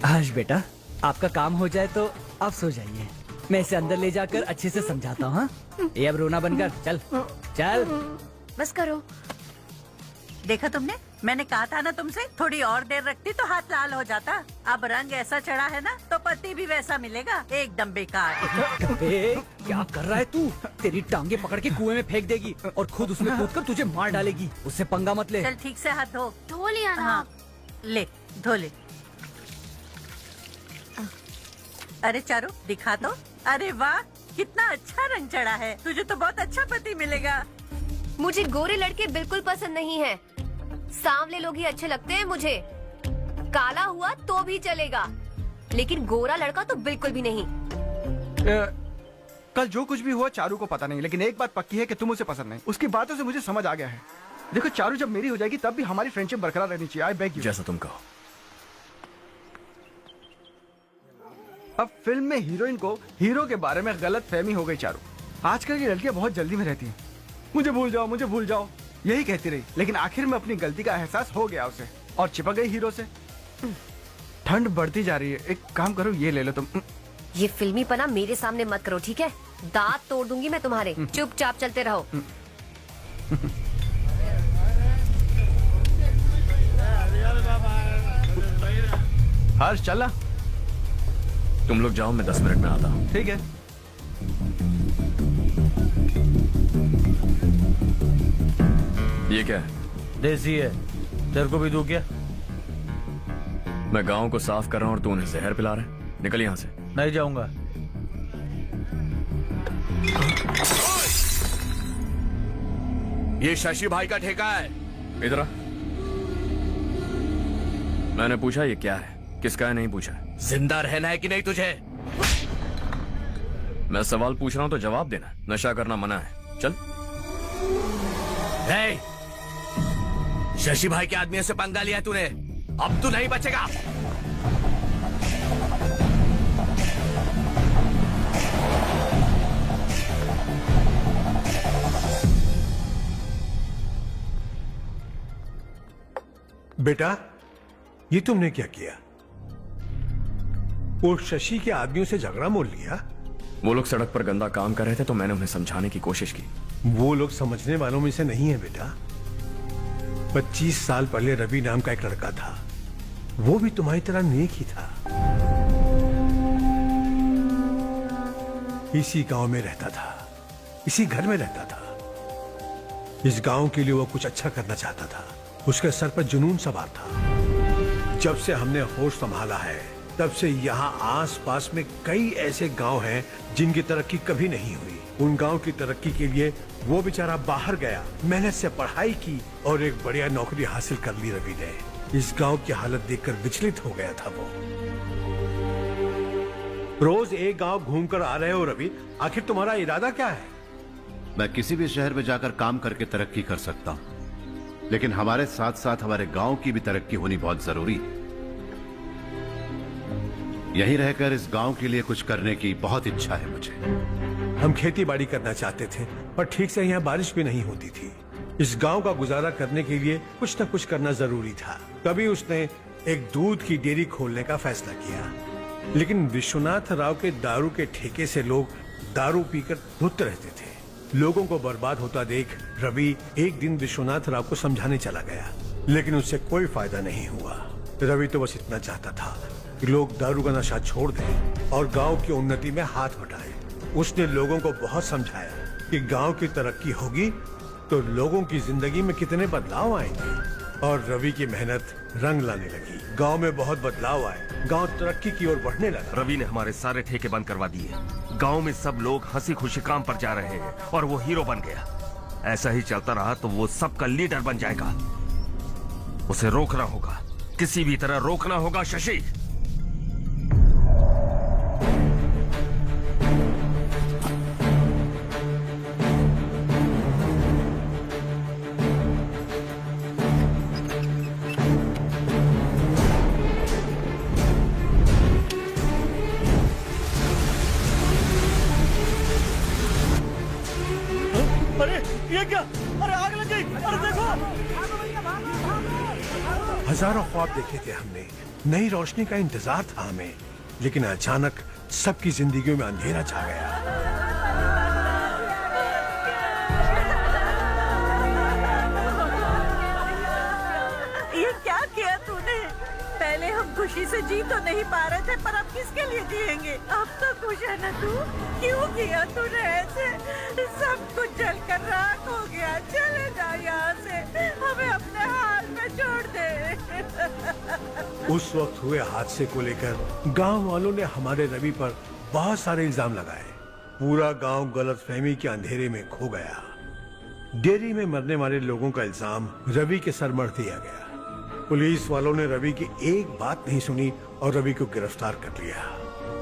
हर्ष बेटा, आपका काम हो जाए तो आप सो जाइए। मैं इसे अंदर ले जाकर अच्छे से समझाता हूँ। ये अब रोना बनकर चल चल। बस करो। देखा तुमने, मैंने कहा था ना तुमसे, थोड़ी और देर रखती तो हाथ लाल हो जाता। अब रंग ऐसा चढ़ा है ना तो पति भी वैसा मिलेगा। एकदम बेकार। क्या कर रहा है तू? तेरी टांगे पकड़ के कुएं में फेंक देगी और खुद उसमें कूदकर तुझे मार डालेगी। उससे पंगा मत ले। चल ठीक से हाथ धो। धो लिया ना। हाँ, ले धो ले। अरे चारू दिखा तो। अरे वाह कितना अच्छा रंग चढ़ा है, तुझे तो बहुत अच्छा पति मिलेगा। मुझे गोरे लड़के बिल्कुल पसंद नहीं है, सांवले लोग ही अच्छे लगते हैं मुझे। काला हुआ तो भी चलेगा, लेकिन गोरा लड़का तो बिल्कुल भी नहीं। कल जो कुछ भी हुआ चारू को पता नहीं, लेकिन एक बात पक्की है कि तुम उसे पसंद नहीं। उसकी बातों से मुझे समझ आ गया है। देखो चारू जब मेरी हो जाएगी तब भी हमारी फ्रेंडशिप बरकरार रहनी चाहिए। I beg you. जैसा तुम कहो। अब फिल्म में हीरोइन को हीरो के बारे में गलत फहमी हो गई चारू। आजकल की लड़कियां बहुत जल्दी में रहती हैं, मुझे भूल जाओ मुझे भूल जाओ यही कहती रही, लेकिन आखिर में अपनी गलती का एहसास हो गया उसे और चिपक गई हीरो से। ठंड बढ़ती जा रही है, एक काम करो ये ले लो तुम। ये फिल्मी पना मेरे सामने मत करो, ठीक है? दांत तोड़ दूंगी मैं तुम्हारे। चुपचाप चलते रहो। हर्ष चला। तुम लोग जाओ, मैं 10 मिनट में आता हूँ। ठीक है। ये क्या है? देसी है, तेरे को भी दूं क्या? मैं गांव को साफ कर रहा हूँ और तू उन्हें जहर पिला रहा है। निकल यहाँ से। नहीं जाऊंगा। ये शशि भाई का ठेका है। इधर आ। मैंने पूछा ये क्या है, किसका है नहीं पूछा। जिंदा रहना है कि नहीं तुझे? मैं सवाल पूछ रहा हूं तो जवाब देना। नशा करना मना है। चल। शशि भाई के आदमियों से पंगा लिया तूने, अब तू नहीं बचेगा। बेटा ये तुमने क्या किया? वो शशि के आदमियों से झगड़ा मोल लिया? वो लोग सड़क पर गंदा काम कर रहे थे तो मैंने उन्हें समझाने की कोशिश की। वो लोग समझने वालों में से नहीं है बेटा। 25 साल पहले रवि नाम का एक लड़का था, वो भी तुम्हारी तरह नेक ही था। इसी गांव में रहता था, इसी घर में रहता था। इस गांव के लिए वो कुछ अच्छा करना चाहता था। उसके सर पर जुनून सवार था। जब से हमने होश संभाला है तब से यहाँ आस-पास में कई ऐसे गांव हैं जिनकी तरक्की कभी नहीं हुई। उन गांव की तरक्की के लिए वो बेचारा बाहर गया, मेहनत से पढ़ाई की और एक बढ़िया नौकरी हासिल कर ली रवि ने। इस गांव की हालत देखकर विचलित हो गया था वो। रोज एक गांव घूमकर आ रहे हो रवि, आखिर तुम्हारा इरादा क्या है? मैं किसी भी शहर में जाकर काम करके तरक्की कर सकता हूं, लेकिन हमारे साथ साथ हमारे गांव की भी तरक्की होनी बहुत जरूरी है। यहीं रहकर इस गांव के लिए कुछ करने की बहुत इच्छा है मुझे। हम खेती बाड़ी करना चाहते थे, पर ठीक से यहाँ बारिश भी नहीं होती थी। इस गांव का गुजारा करने के लिए कुछ न कुछ करना जरूरी था। तभी उसने एक दूध की डेयरी खोलने का फैसला किया। लेकिन विश्वनाथ राव के दारू के ठेके से लोग दारू पीकर धुत रहते थे। लोगों को बर्बाद होता देख रवि एक दिन विश्वनाथ राव को समझाने चला गया, लेकिन उससे कोई फायदा नहीं हुआ। रवि तो बस इतना चाहता था कि लोग दारू का नशा छोड़ दें और गांव की उन्नति में हाथ बटाएं। उसने लोगों को बहुत समझाया कि गांव की तरक्की होगी तो लोगों की जिंदगी में कितने बदलाव आएंगे, और रवि की मेहनत रंग लाने लगी। गांव में बहुत बदलाव आए, गांव तरक्की की ओर बढ़ने लगा। रवि ने हमारे सारे ठेके बंद करवा दिए। गांव में सब लोग हंसी खुशी काम पर जा रहे हैं और वो हीरो बन गया। ऐसा ही चलता रहा तो वो सबका लीडर बन जाएगा। उसे रोकना होगा, किसी भी तरह रोकना होगा शशि। अरे ये क्या? अरे आग लग गई! अरे देखो! हजारों ख्वाब देखे थे हमने, नई रोशनी का इंतजार था हमें, लेकिन अचानक सबकी जिंदगियों में अंधेरा छा गया। ये क्या किया तूने? पहले पहले हम खुशी से जी तो नहीं पा रहे थे, पर अब किसके लिए जिएंगे? अब तो खुश है ना तू? क्यों किया तूने ऐसे? सब कुछ जलकर राख हो गया। चले जा यहाँ से, हमें अपने हाल में छोड़ दे। उस वक्त हुए हादसे को लेकर गांव वालों ने हमारे रवि पर बहुत सारे इल्जाम लगाए। पूरा गांव गलतफहमी के अंधेरे में खो गया। डेयरी में मरने वाले लोगों का इल्जाम रवि के सर मढ़ दिया गया। पुलिस वालों ने रवि की एक बात नहीं सुनी और रवि को गिरफ्तार कर लिया।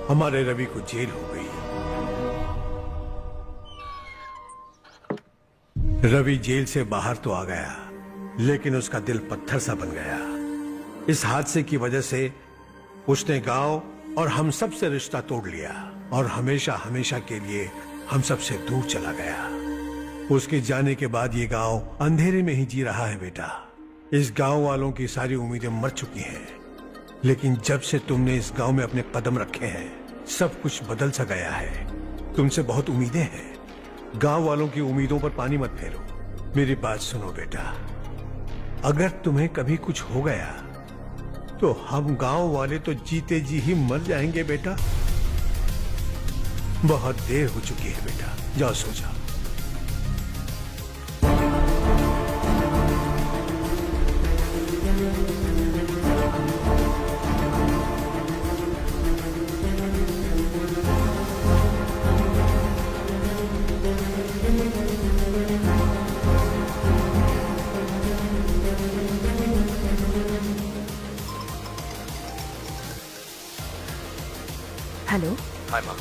हमारे रवि को जेल हो गई। रवि जेल से बाहर तो आ गया, लेकिन उसका दिल पत्थर सा बन गया। इस हादसे की वजह से उसने गांव और हम सब से रिश्ता तोड़ लिया और हमेशा हमेशा के लिए हम सब से दूर चला गया। उसके जाने के बाद ये गांव अंधेरे में ही जी रहा है बेटा। इस गांव वालों की सारी उम्मीदें मर चुकी हैं, लेकिन जब से तुमने इस गांव में अपने कदम रखे हैं, सब कुछ बदल सा गया है। तुमसे बहुत उम्मीदें हैं। गांव वालों की उम्मीदों पर पानी मत फेरो। मेरी बात सुनो बेटा, अगर तुम्हें कभी कुछ हो गया तो हम गांव वाले तो जीते जी ही मर जाएंगे बेटा। बहुत देर हो चुकी है बेटा, जाओ सो जाओ। हेलो, हाय माँ।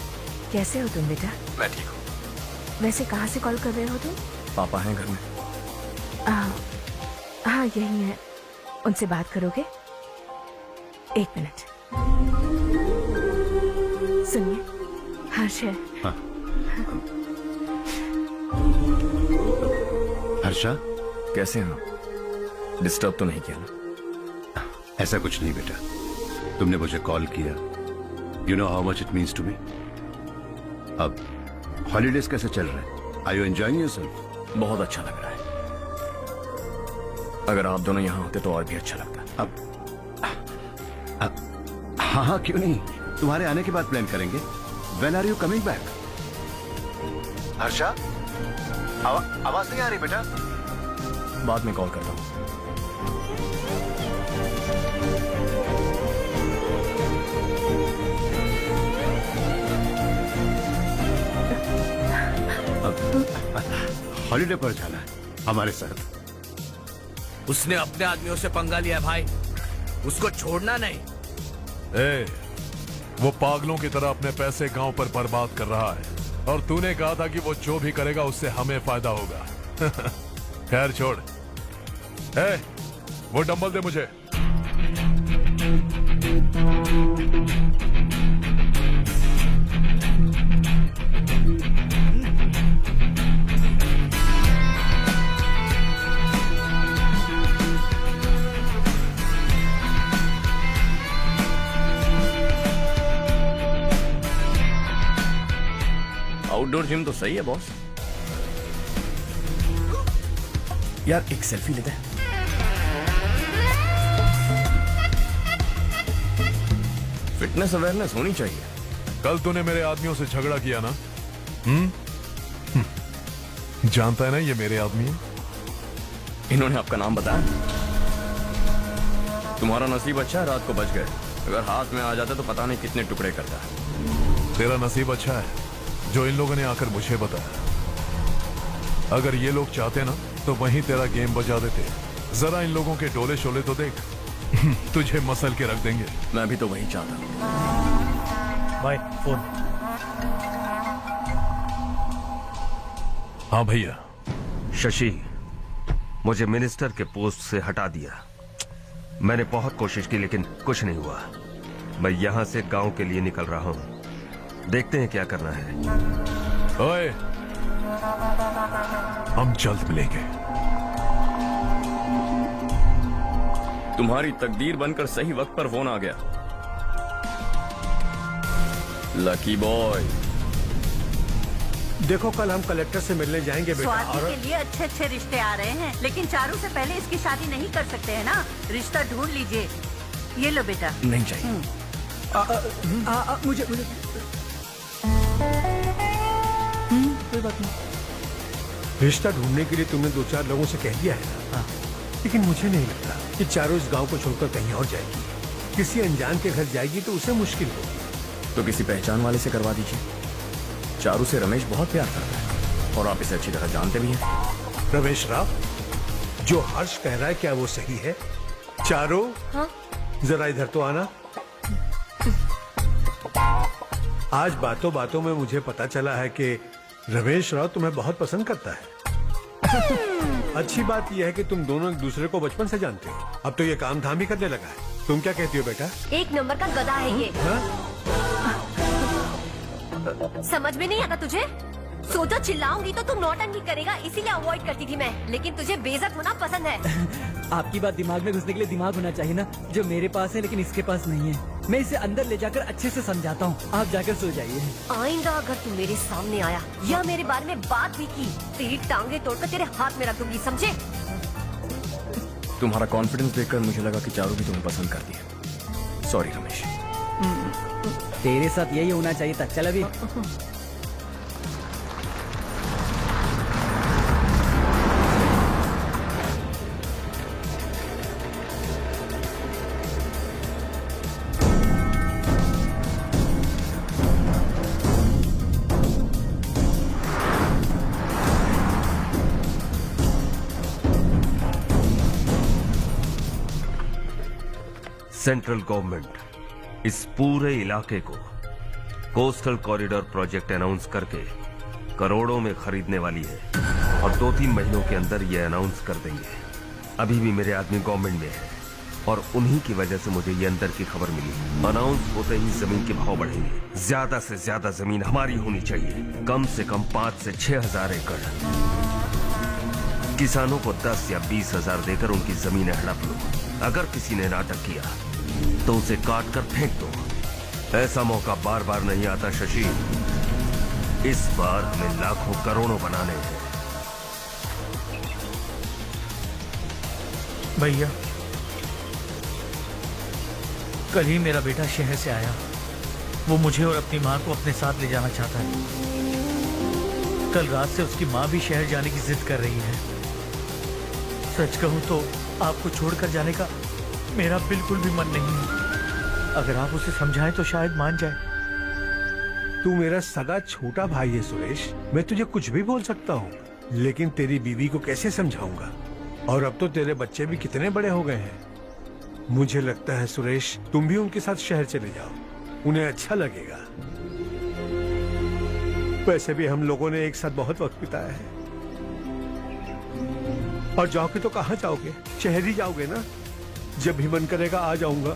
कैसे हो तुम बेटा? मैं ठीक हूँ। वैसे कहाँ से कॉल कर रहे हो तुम? पापा हैं घर में? हाँ यही है। उनसे बात करोगे? एक मिनट सुनिए, हर्ष है। हाँ। हर्षा, कैसे हैं आप? डिस्टर्ब तो नहीं किया ना? ऐसा कुछ नहीं बेटा, तुमने मुझे कॉल किया। You know how much it means to me. अब हॉलीडेज कैसे चल रहे हैं? Are you enjoying yourself? बहुत अच्छा लग रहा है। अगर आप दोनों यहाँ होते तो और भी अच्छा लगता। अब हाँ हाँ क्यों नहीं, तुम्हारे आने के बाद प्लान करेंगे। When are you coming back? Harsha, आवाज नहीं आ रही बेटा? बाद में कॉल करता हूँ। हॉलीडे पर जाना है हमारे साथ। उसने अपने आदमियों से पंगा लिया भाई, उसको छोड़ना नहीं। ए, वो पागलों की तरह अपने पैसे गांव पर बर्बाद कर रहा है और तूने कहा था कि वो जो भी करेगा उससे हमें फायदा होगा। खैर छोड़। ए, वो डंबल दे मुझे। आउटडोर जिम तो सही है बॉस। यार एक सेल्फी लेते हैं। फिटनेस अवेयरनेस होनी चाहिए। कल तूने मेरे आदमियों से झगड़ा किया ना? जानता है ना ये मेरे आदमी है। इन्होंने आपका नाम बताया? तुम्हारा नसीब अच्छा है, रात को बच गए। अगर हाथ में आ जाता तो पता नहीं कितने टुकड़े करता है। तेरा नसीब अच्छा है जो इन लोगों ने आकर मुझे बताया। अगर ये लोग चाहते ना तो वहीं तेरा गेम बजा देते। जरा इन लोगों के डोले शोले तो देख। तुझे मसल के रख देंगे। मैं भी तो वही चाहता हूँ। By phone. हाँ भैया। शशि, मुझे मिनिस्टर के पोस्ट से हटा दिया। मैंने बहुत कोशिश की लेकिन कुछ नहीं हुआ। मैं यहां से गांव के लिए निकल रहा हूं। देखते हैं क्या करना है। ओए, हम जल्द मिलेंगे। तुम्हारी तकदीर बनकर सही वक्त पर फोन आ गया। Lucky boy. देखो कल हम कलेक्टर से मिलने जाएंगे बेटा। स्वाति के लिए अच्छे अच्छे रिश्ते आ रहे हैं, लेकिन चारू से पहले इसकी शादी नहीं कर सकते हैं ना। रिश्ता ढूंढ लीजिए। ये लो बेटा। नहीं चाहिए। मुझे कोई बात नहीं। रिश्ता ढूंढने के लिए तुमने 2-4 लोगों से कह दिया है ना, लेकिन मुझे नहीं लगता कि चारों इस गांव को छोड़कर कहीं और जाएगी। किसी अनजान के घर जाएगी तो उसे मुश्किल होगी। तो किसी पहचान वाले से करवा दीजिए। चारू से रमेश बहुत प्यार करता है और आप इसे अच्छी तरह जानते भी हैं। रमेश राव, जो हर्ष कह रहा है क्या वो सही है? चारों, हाँ? जरा इधर तो आना। आज बातों बातों में मुझे पता चला है कि रमेश राव तुम्हें बहुत पसंद करता है। अच्छी बात यह है कि तुम दोनों एक दूसरे को बचपन से जानते हो। अब तो ये काम धाम भी करने लगा है। तुम क्या कहती हो बेटा? एक नंबर का गधा है ये। समझ में नहीं आता तुझे? सोचा चिल्लाऊंगी तो तू नौटंकी करेगा, इसीलिए अवॉइड करती थी मैं, लेकिन तुझे बेइज्जत होना पसंद है। आपकी बात दिमाग में घुसने के लिए दिमाग होना चाहिए ना, जो मेरे पास है लेकिन इसके पास नहीं है। मैं इसे अंदर ले जाकर अच्छे से समझाता हूँ, आप जाकर सो जाइए। आइंदा अगर तू मेरे सामने आया या मेरे बारे में बात भी की, तेरी टांगे तोड़कर तेरे हाथ में रख दूंगी, समझे? तुम्हारा कॉन्फिडेंस देखकर मुझे लगा कि चारू भी तुम्हें पसंद करती है। सॉरी रमेश। तेरे साथ यही होना चाहिए था। चल अभी। सेंट्रल गवर्नमेंट इस पूरे इलाके को कोस्टल कॉरिडोर प्रोजेक्ट अनाउंस करके करोड़ों में खरीदने वाली है और 2-3 महीनों के अंदर ये अनाउंस कर देंगे। अभी भी मेरे आदमी गवर्नमेंट में है और उन्हीं की वजह से मुझे ये अंदर की खबर मिली। अनाउंस होते ही जमीन के भाव बढ़ेंगे। ज्यादा से ज्यादा जमीन हमारी होनी चाहिए, कम से कम 5 से 6 हजार एकड़। किसानों को 10 या 20 हजार देकर उनकी जमीनें हड़प लो। अगर किसी ने नाटक किया तो उसे काट कर फेंक दो। ऐसा मौका बार बार नहीं आता शशि। इस बार हमें लाखों करोड़ों बनाने हैं। भैया, कल ही मेरा बेटा शहर से आया। वो मुझे और अपनी माँ को अपने साथ ले जाना चाहता है। कल रात से उसकी माँ भी शहर जाने की जिद कर रही है। सच कहूं तो आपको छोड़कर जाने का मेरा बिल्कुल भी मन नहीं है। अगर आप उसे समझाएं तो शायद मान जाए। तू मेरा सगा छोटा भाई है सुरेश, मैं तुझे कुछ भी बोल सकता हूँ, लेकिन तेरी बीवी को कैसे समझाऊंगा? और अब तो तेरे बच्चे भी कितने बड़े हो गए हैं। मुझे लगता है सुरेश, तुम भी उनके साथ शहर चले जाओ, उन्हें अच्छा लगेगा। वैसे भी हम लोगों ने एक साथ बहुत वक्त बिताया है। और जाओगे तो कहाँ जाओगे? शहर ही जाओगे ना? जब भी मन करेगा आ जाऊंगा।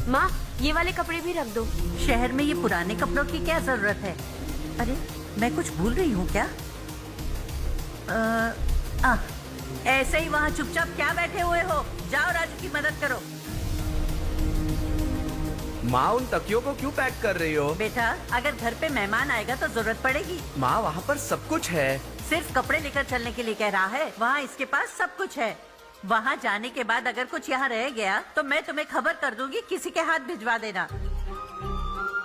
माँ, ये वाले कपड़े भी रख दो। शहर में ये पुराने कपड़ों की क्या जरूरत है? अरे मैं कुछ भूल रही हूँ क्या? ऐसे ही वहाँ चुपचाप क्या बैठे हुए हो? जाओ राजू की मदद करो। माँ, उन तकियों को क्यों पैक कर रही हो? बेटा, अगर घर पे मेहमान आएगा तो जरूरत पड़ेगी। माँ, वहाँ पर सब कुछ है। सिर्फ कपड़े लेकर चलने के लिए कह रहा है? वहाँ इसके पास सब कुछ है। वहाँ जाने के बाद अगर कुछ यहाँ रह गया तो मैं तुम्हें खबर कर दूंगी, किसी के हाथ भिजवा देना।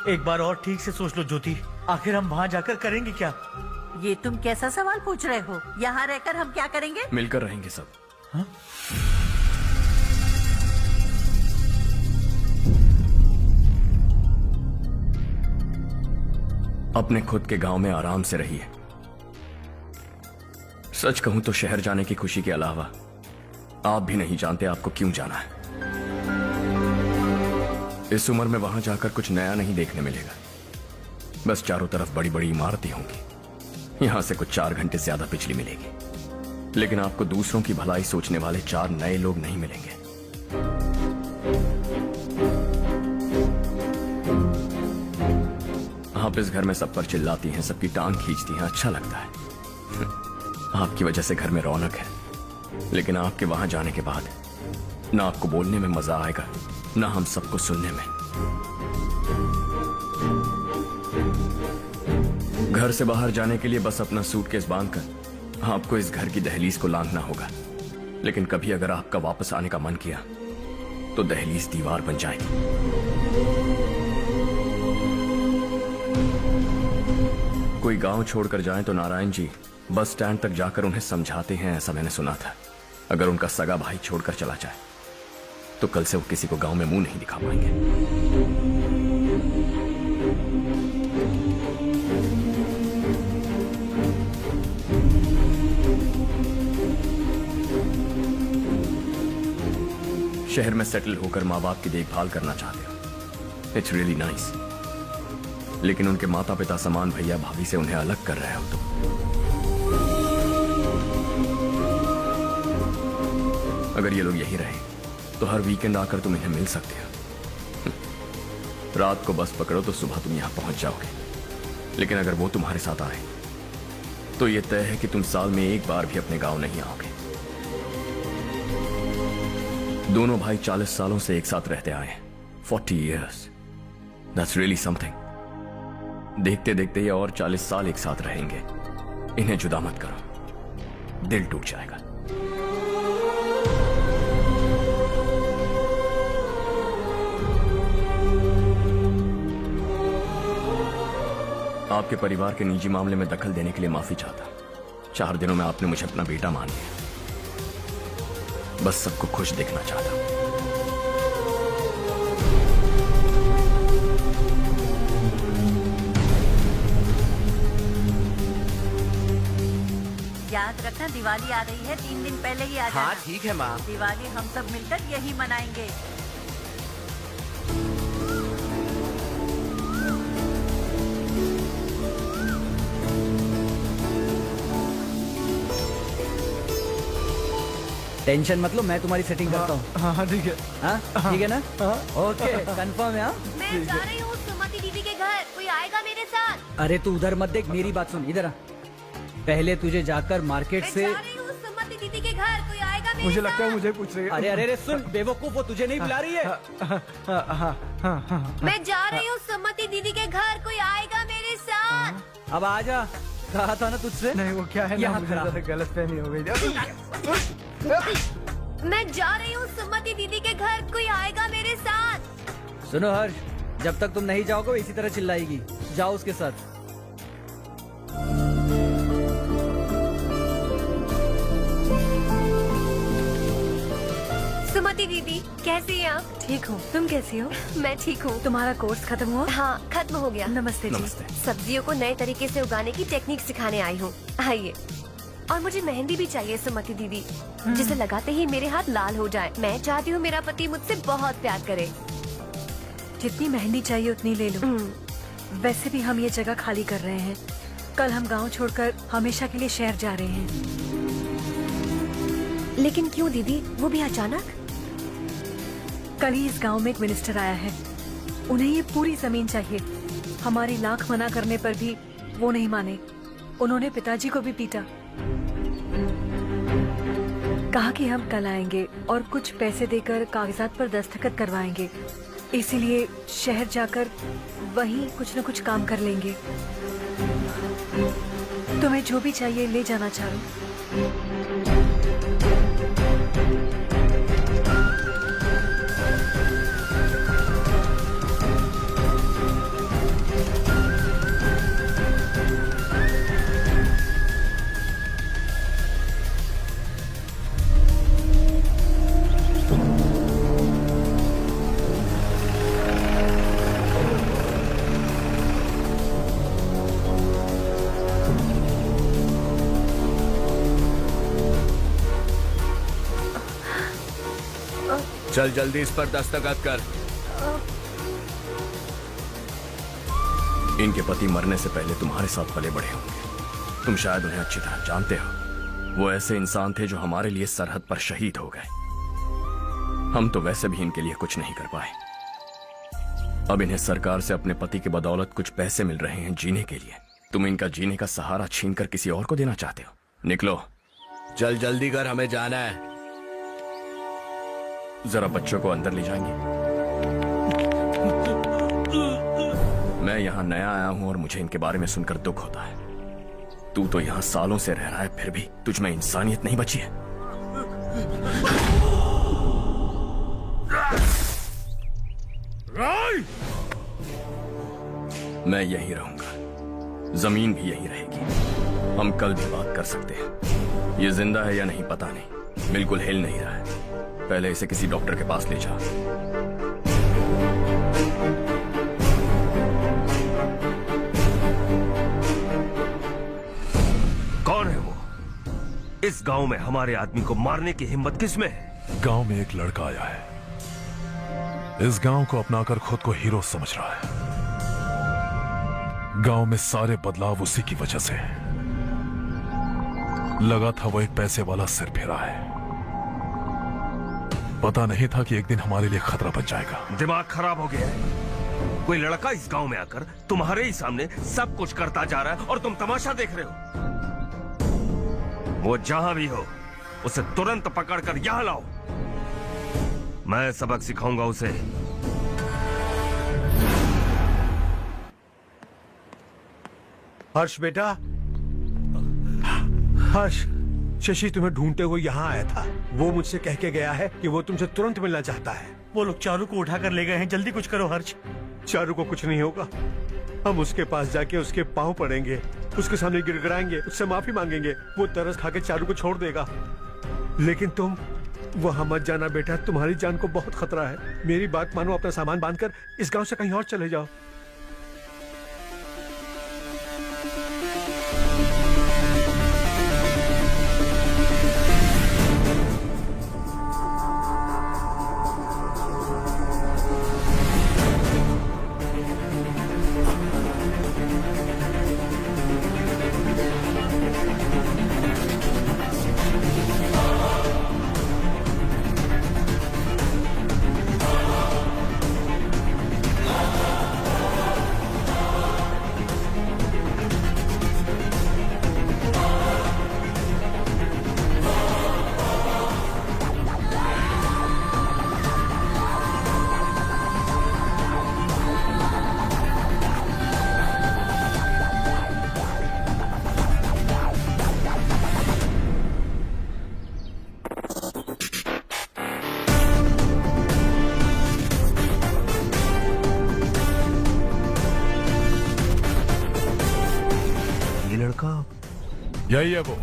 एक बार और ठीक से सोच लो ज्योति, आखिर हम वहाँ जाकर करेंगे क्या? ये तुम कैसा सवाल पूछ रहे हो? यहाँ रहकर हम क्या करेंगे? मिलकर रहेंगे सब। हाँ? अपने खुद के गांव में आराम से रहिए। सच कहूं तो शहर जाने की खुशी के अलावा आप भी नहीं जानते आपको क्यों जाना है। इस उम्र में वहां जाकर कुछ नया नहीं देखने मिलेगा। बस चारों तरफ बड़ी बड़ी इमारतें होंगी। यहां से कुछ 4 घंटे ज्यादा बिजली मिलेगी, लेकिन आपको दूसरों की भलाई सोचने वाले 4 नए लोग नहीं मिलेंगे। आप इस घर में सब पर चिल्लाती हैं, सबकी टांग खींचती हैं, अच्छा लगता है। आपकी वजह से घर में रौनक है, लेकिन आपके वहां जाने के बाद ना आपको बोलने में मजा आएगा, ना हम सबको सुनने में। घर से बाहर जाने के लिए बस अपना सूटकेस बांधकर आपको इस घर की दहलीज को लांघना होगा। लेकिन कभी अगर आपका वापस आने का मन किया तो दहलीज दीवार बन जाएगी। कोई गांव छोड़कर जाए तो नारायण जी बस स्टैंड तक जाकर उन्हें समझाते हैं, ऐसा मैंने सुना था। अगर उनका सगा भाई छोड़कर चला जाए तो कल से वो किसी को गांव में मुंह नहीं दिखा पाएंगे। शहर में सेटल होकर माँ बाप की देखभाल करना चाहते हो, इट्स रियली नाइस। लेकिन उनके माता पिता समान भैया भाभी से उन्हें अलग कर रहे हो तुम। अगर ये लोग यही रहे तो हर वीकेंड आकर तुम इन्हें मिल सकते हो। रात को बस पकड़ो तो सुबह तुम यहां पहुंच जाओगे। लेकिन अगर वो तुम्हारे साथ आए तो ये तय है कि तुम साल में एक बार भी अपने गांव नहीं आओगे। दोनों भाई 40 सालों से एक साथ रहते आए हैं, 40 years। That's really something। देखते देखते ये और 40 साल एक साथ रहेंगे। इन्हें जुदा मत करो, दिल टूट जाएगा। आपके परिवार के निजी मामले में दखल देने के लिए माफी चाहता। 4 दिनों में आपने मुझे अपना बेटा मान लिया। बस सबको खुश देखना चाहता हूं। याद रखना दिवाली आ रही है, 3 दिन पहले ही आ जाना। हाँ ठीक है माँ। दिवाली हम सब मिलकर यही मनाएंगे। टेंशन मत लो, मैं तुम्हारी सेटिंग करता हूँ। हाँ ठीक है। हाँ ठीक है ना? ओके कंफर्म है। हाँ मैं जा रही हूँ सुमति दीदी के घर, कोई आएगा मेरे साथ? अरे तू उधर मत देख, मेरी बात सुन, इधर आ। पहले तुझे जाकर मार्केट से। मैं जा रही हूँ सुमति दीदी के घर, कोई आएगा मेरे मुझे साथ? लगता है मुझे पूछ रही है। अरे अरे अरे सुन बेवकूफ, वो तुझे नहीं बुला रही है। मैं जा रही हूँ सुमति दीदी के घर, कोई आएगा मेरे साथ? अब आ जा, कहा था ना तुझसे। नहीं वो क्या है ना, यहाँ मुझे खड़ा। ज़रा गलतफहमी हो गई। मैं जा रही हूँ सुमति दीदी के घर, कोई आएगा मेरे साथ? सुनो हर्ष, जब तक तुम नहीं जाओगे वो इसी तरह चिल्लाएगी। जाओ उसके साथ। सुमति दीदी कैसी हैं आप? ठीक हूँ, तुम कैसी हो? मैं ठीक हूँ। तुम्हारा कोर्स खत्म हुआ? हाँ खत्म हो गया। नमस्ते जी। सब्जियों को नए तरीके से उगाने की टेक्निक सिखाने आई हूँ, आइए। और मुझे मेहंदी भी चाहिए सुमति दीदी, जिसे लगाते ही मेरे हाथ लाल हो जाए। मैं चाहती हूँ मेरा पति मुझसे बहुत प्यार करे। जितनी मेहंदी चाहिए उतनी ले लो। वैसे भी हम ये जगह खाली कर रहे हैं। कल हम गांव छोड़कर हमेशा के लिए शहर जा रहे हैं। लेकिन क्यों दीदी, वो भी अचानक? कल ही इस गांव में एक मिनिस्टर आया है, उन्हें ये पूरी जमीन चाहिए। हमारी लाख मना करने पर भी वो नहीं माने। उन्होंने पिताजी को भी पीटा। कहा कि हम कल आएंगे और कुछ पैसे देकर कागजात पर दस्तखत करवाएंगे। इसीलिए शहर जाकर वहीं कुछ न कुछ काम कर लेंगे। तुम्हें जो भी चाहिए ले जाना चाहो। चल जल्दी इस पर दस्तखत कर। इनके पति मरने से पहले तुम्हारे साथ पले बड़े होंगे। तुम शायद उन्हें अच्छी तरह जानते हो। वो ऐसे इंसान थे जो हमारे लिए सरहद पर शहीद हो गए। हम तो वैसे भी इनके लिए कुछ नहीं कर पाए। अब इन्हें सरकार से अपने पति की बदौलत कुछ पैसे मिल रहे हैं जीने के लिए। तुम इनका जीने का सहारा छीनकर किसी और को देना चाहते हो? निकलो। चल जल्दी कर, हमें जाना है। जरा बच्चों को अंदर ले जाएंगे? मैं यहाँ नया आया हूँ और मुझे इनके बारे में सुनकर दुख होता है। तू तो यहाँ सालों से रह रहा है, फिर भी तुझ में इंसानियत नहीं बची है। मैं यहीं रहूंगा, जमीन भी यहीं रहेगी। हम कल भी बात कर सकते हैं। ये जिंदा है या नहीं पता नहीं, बिल्कुल हिल नहीं रहा है। पहले इसे किसी डॉक्टर के पास ले जा। कौन है वो? इस गांव में हमारे आदमी को मारने की हिम्मत किसमें है? गांव में एक लड़का आया है, इस गांव को अपनाकर खुद को हीरो समझ रहा है। गांव में सारे बदलाव उसी की वजह से है। लगा था वो एक पैसे वाला सिर फेरा है, पता नहीं था कि एक दिन हमारे लिए खतरा बन जाएगा। दिमाग खराब हो गया है। कोई लड़का इस गांव में आकर तुम्हारे ही सामने सब कुछ करता जा रहा है और तुम तमाशा देख रहे हो। वो जहां भी हो उसे तुरंत पकड़कर यहां लाओ। मैं सबक सिखाऊंगा उसे। हर्ष बेटा, हर्ष, शशि तुम्हें ढूंढते हुए यहाँ आया था। वो मुझसे कह के गया है कि वो तुमसे तुरंत मिलना चाहता है। वो लोग चारू को उठाकर ले गए हैं, जल्दी कुछ करो हर्ष। चारू को कुछ नहीं होगा। हम उसके पास जाके उसके पांव पड़ेंगे, उसके सामने गिड़गिड़ाएंगे, उससे माफी मांगेंगे। वो तरस खा के चारू को छोड़ देगा। लेकिन तुम वहां मत जाना बेटा, तुम्हारी जान को बहुत खतरा है। मेरी बात मानो, अपना सामान बांधकर इस गांव से कहीं और चले जाओ। यही है वो।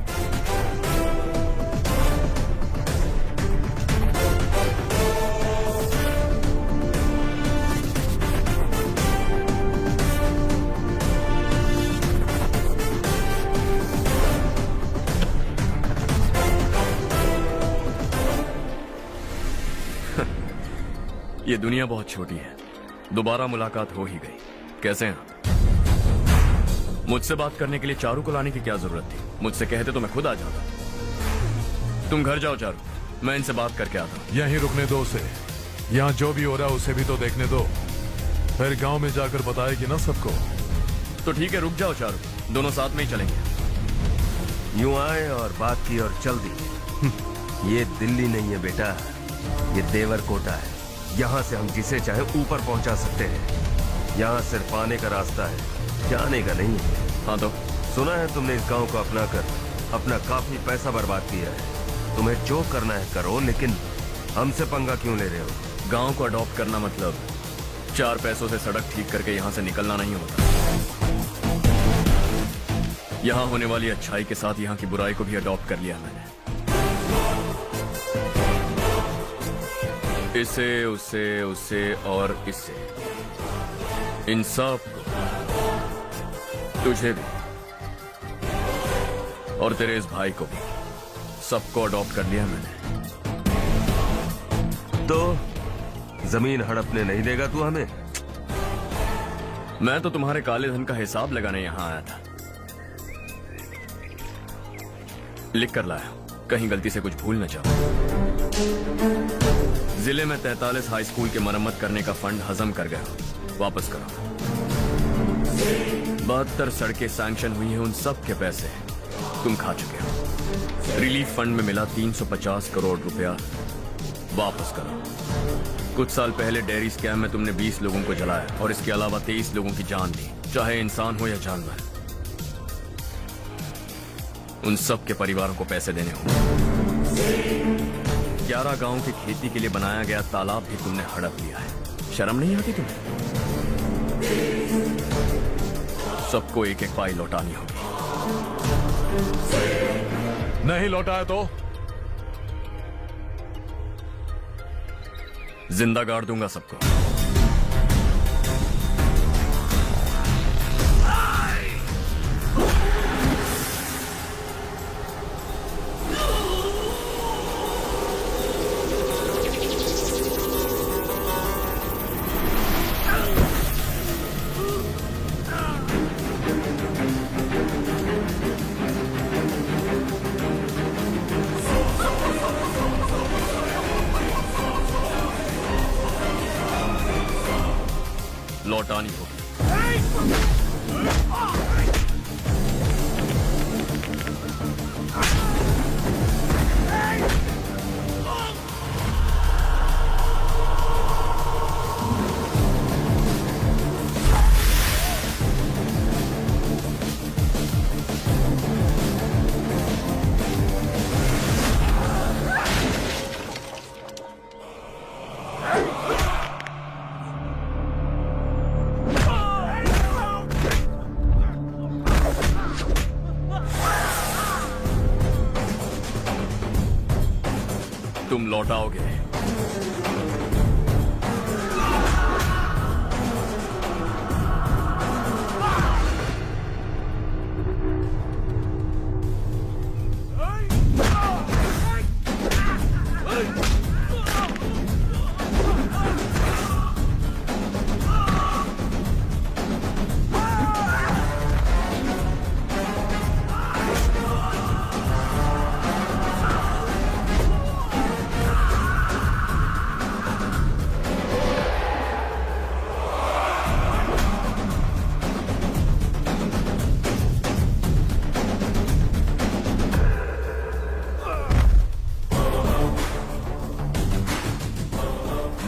ये दुनिया बहुत छोटी है, दोबारा मुलाकात हो ही गई। कैसे हैं? मुझसे बात करने के लिए चारू को लाने की क्या जरूरत थी? मुझसे कहते तो मैं खुद आ जाता। तुम घर जाओ चारू, मैं इनसे बात करके आता हूँ। यहीं रुकने दो उसे। यहाँ जो भी हो रहा है उसे भी तो देखने दो, फिर गांव में जाकर बताएगी ना सबको। तो ठीक है, रुक जाओ चारू, दोनों साथ में ही चलेंगे। यूं आए और बात की और चल दी। ये दिल्ली नहीं है बेटा, ये देवरकोटा है। यहाँ से हम जिसे चाहे ऊपर पहुंचा सकते हैं। यहाँ सिर्फ आने का रास्ता है, जाने का नहीं है। हाँ तो सुना है तुमने इस गांव को अपना कर अपना काफी पैसा बर्बाद किया है। तुम्हें जो करना है करो, लेकिन हमसे पंगा क्यों ले रहे हो? गांव को अडॉप्ट करना मतलब 4 पैसों से सड़क ठीक करके यहाँ से निकलना नहीं होता। यहाँ होने वाली अच्छाई के साथ यहाँ की बुराई को भी अडॉप्ट कर लिया मैंने। इसे, उसे, उसे और इससे, इन सब को, तुझे भी और तेरे इस भाई को भी, सबको अडॉप्ट कर लिया मैंने। तो जमीन हड़पने नहीं देगा तू हमें? मैं तो तुम्हारे काले धन का हिसाब लगाने यहाँ आया था। लिख कर लाया, कहीं गलती से कुछ भूल न जाओ। जिले में 43 हाई स्कूल के मरम्मत करने का फंड हजम कर गया, वापस करो। 72 सड़कें सैंक्शन हुई हैं, उन सब के पैसे तुम खा चुके हो। रिलीफ फंड में मिला 350 करोड़ रुपया, वापस करो। कुछ साल पहले डेयरी स्कैम में तुमने 20 लोगों को जलाया और इसके अलावा 23 लोगों की जान ली, चाहे इंसान हो या जानवर। उन सब के परिवारों को पैसे देने होंगे। 11 गांव की खेती के लिए बनाया गया तालाब भी तुमने हड़प लिया है। शर्म नहीं आती तुम्हें? सबको एक एक पाई लौटानी होगी। नहीं लौटाया तो जिंदा गाड़ दूंगा सबको। लौटानी होगी। तुम लौटाओगे।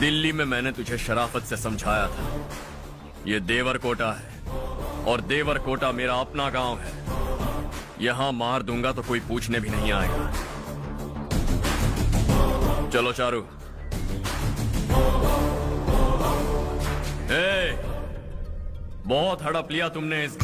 दिल्ली में मैंने तुझे शराफत से समझाया था, ये देवर कोटा है और देवर कोटा मेरा अपना गांव है। यहां मार दूंगा तो कोई पूछने भी नहीं आएगा। चलो चारू। बहुत हड़प लिया तुमने इस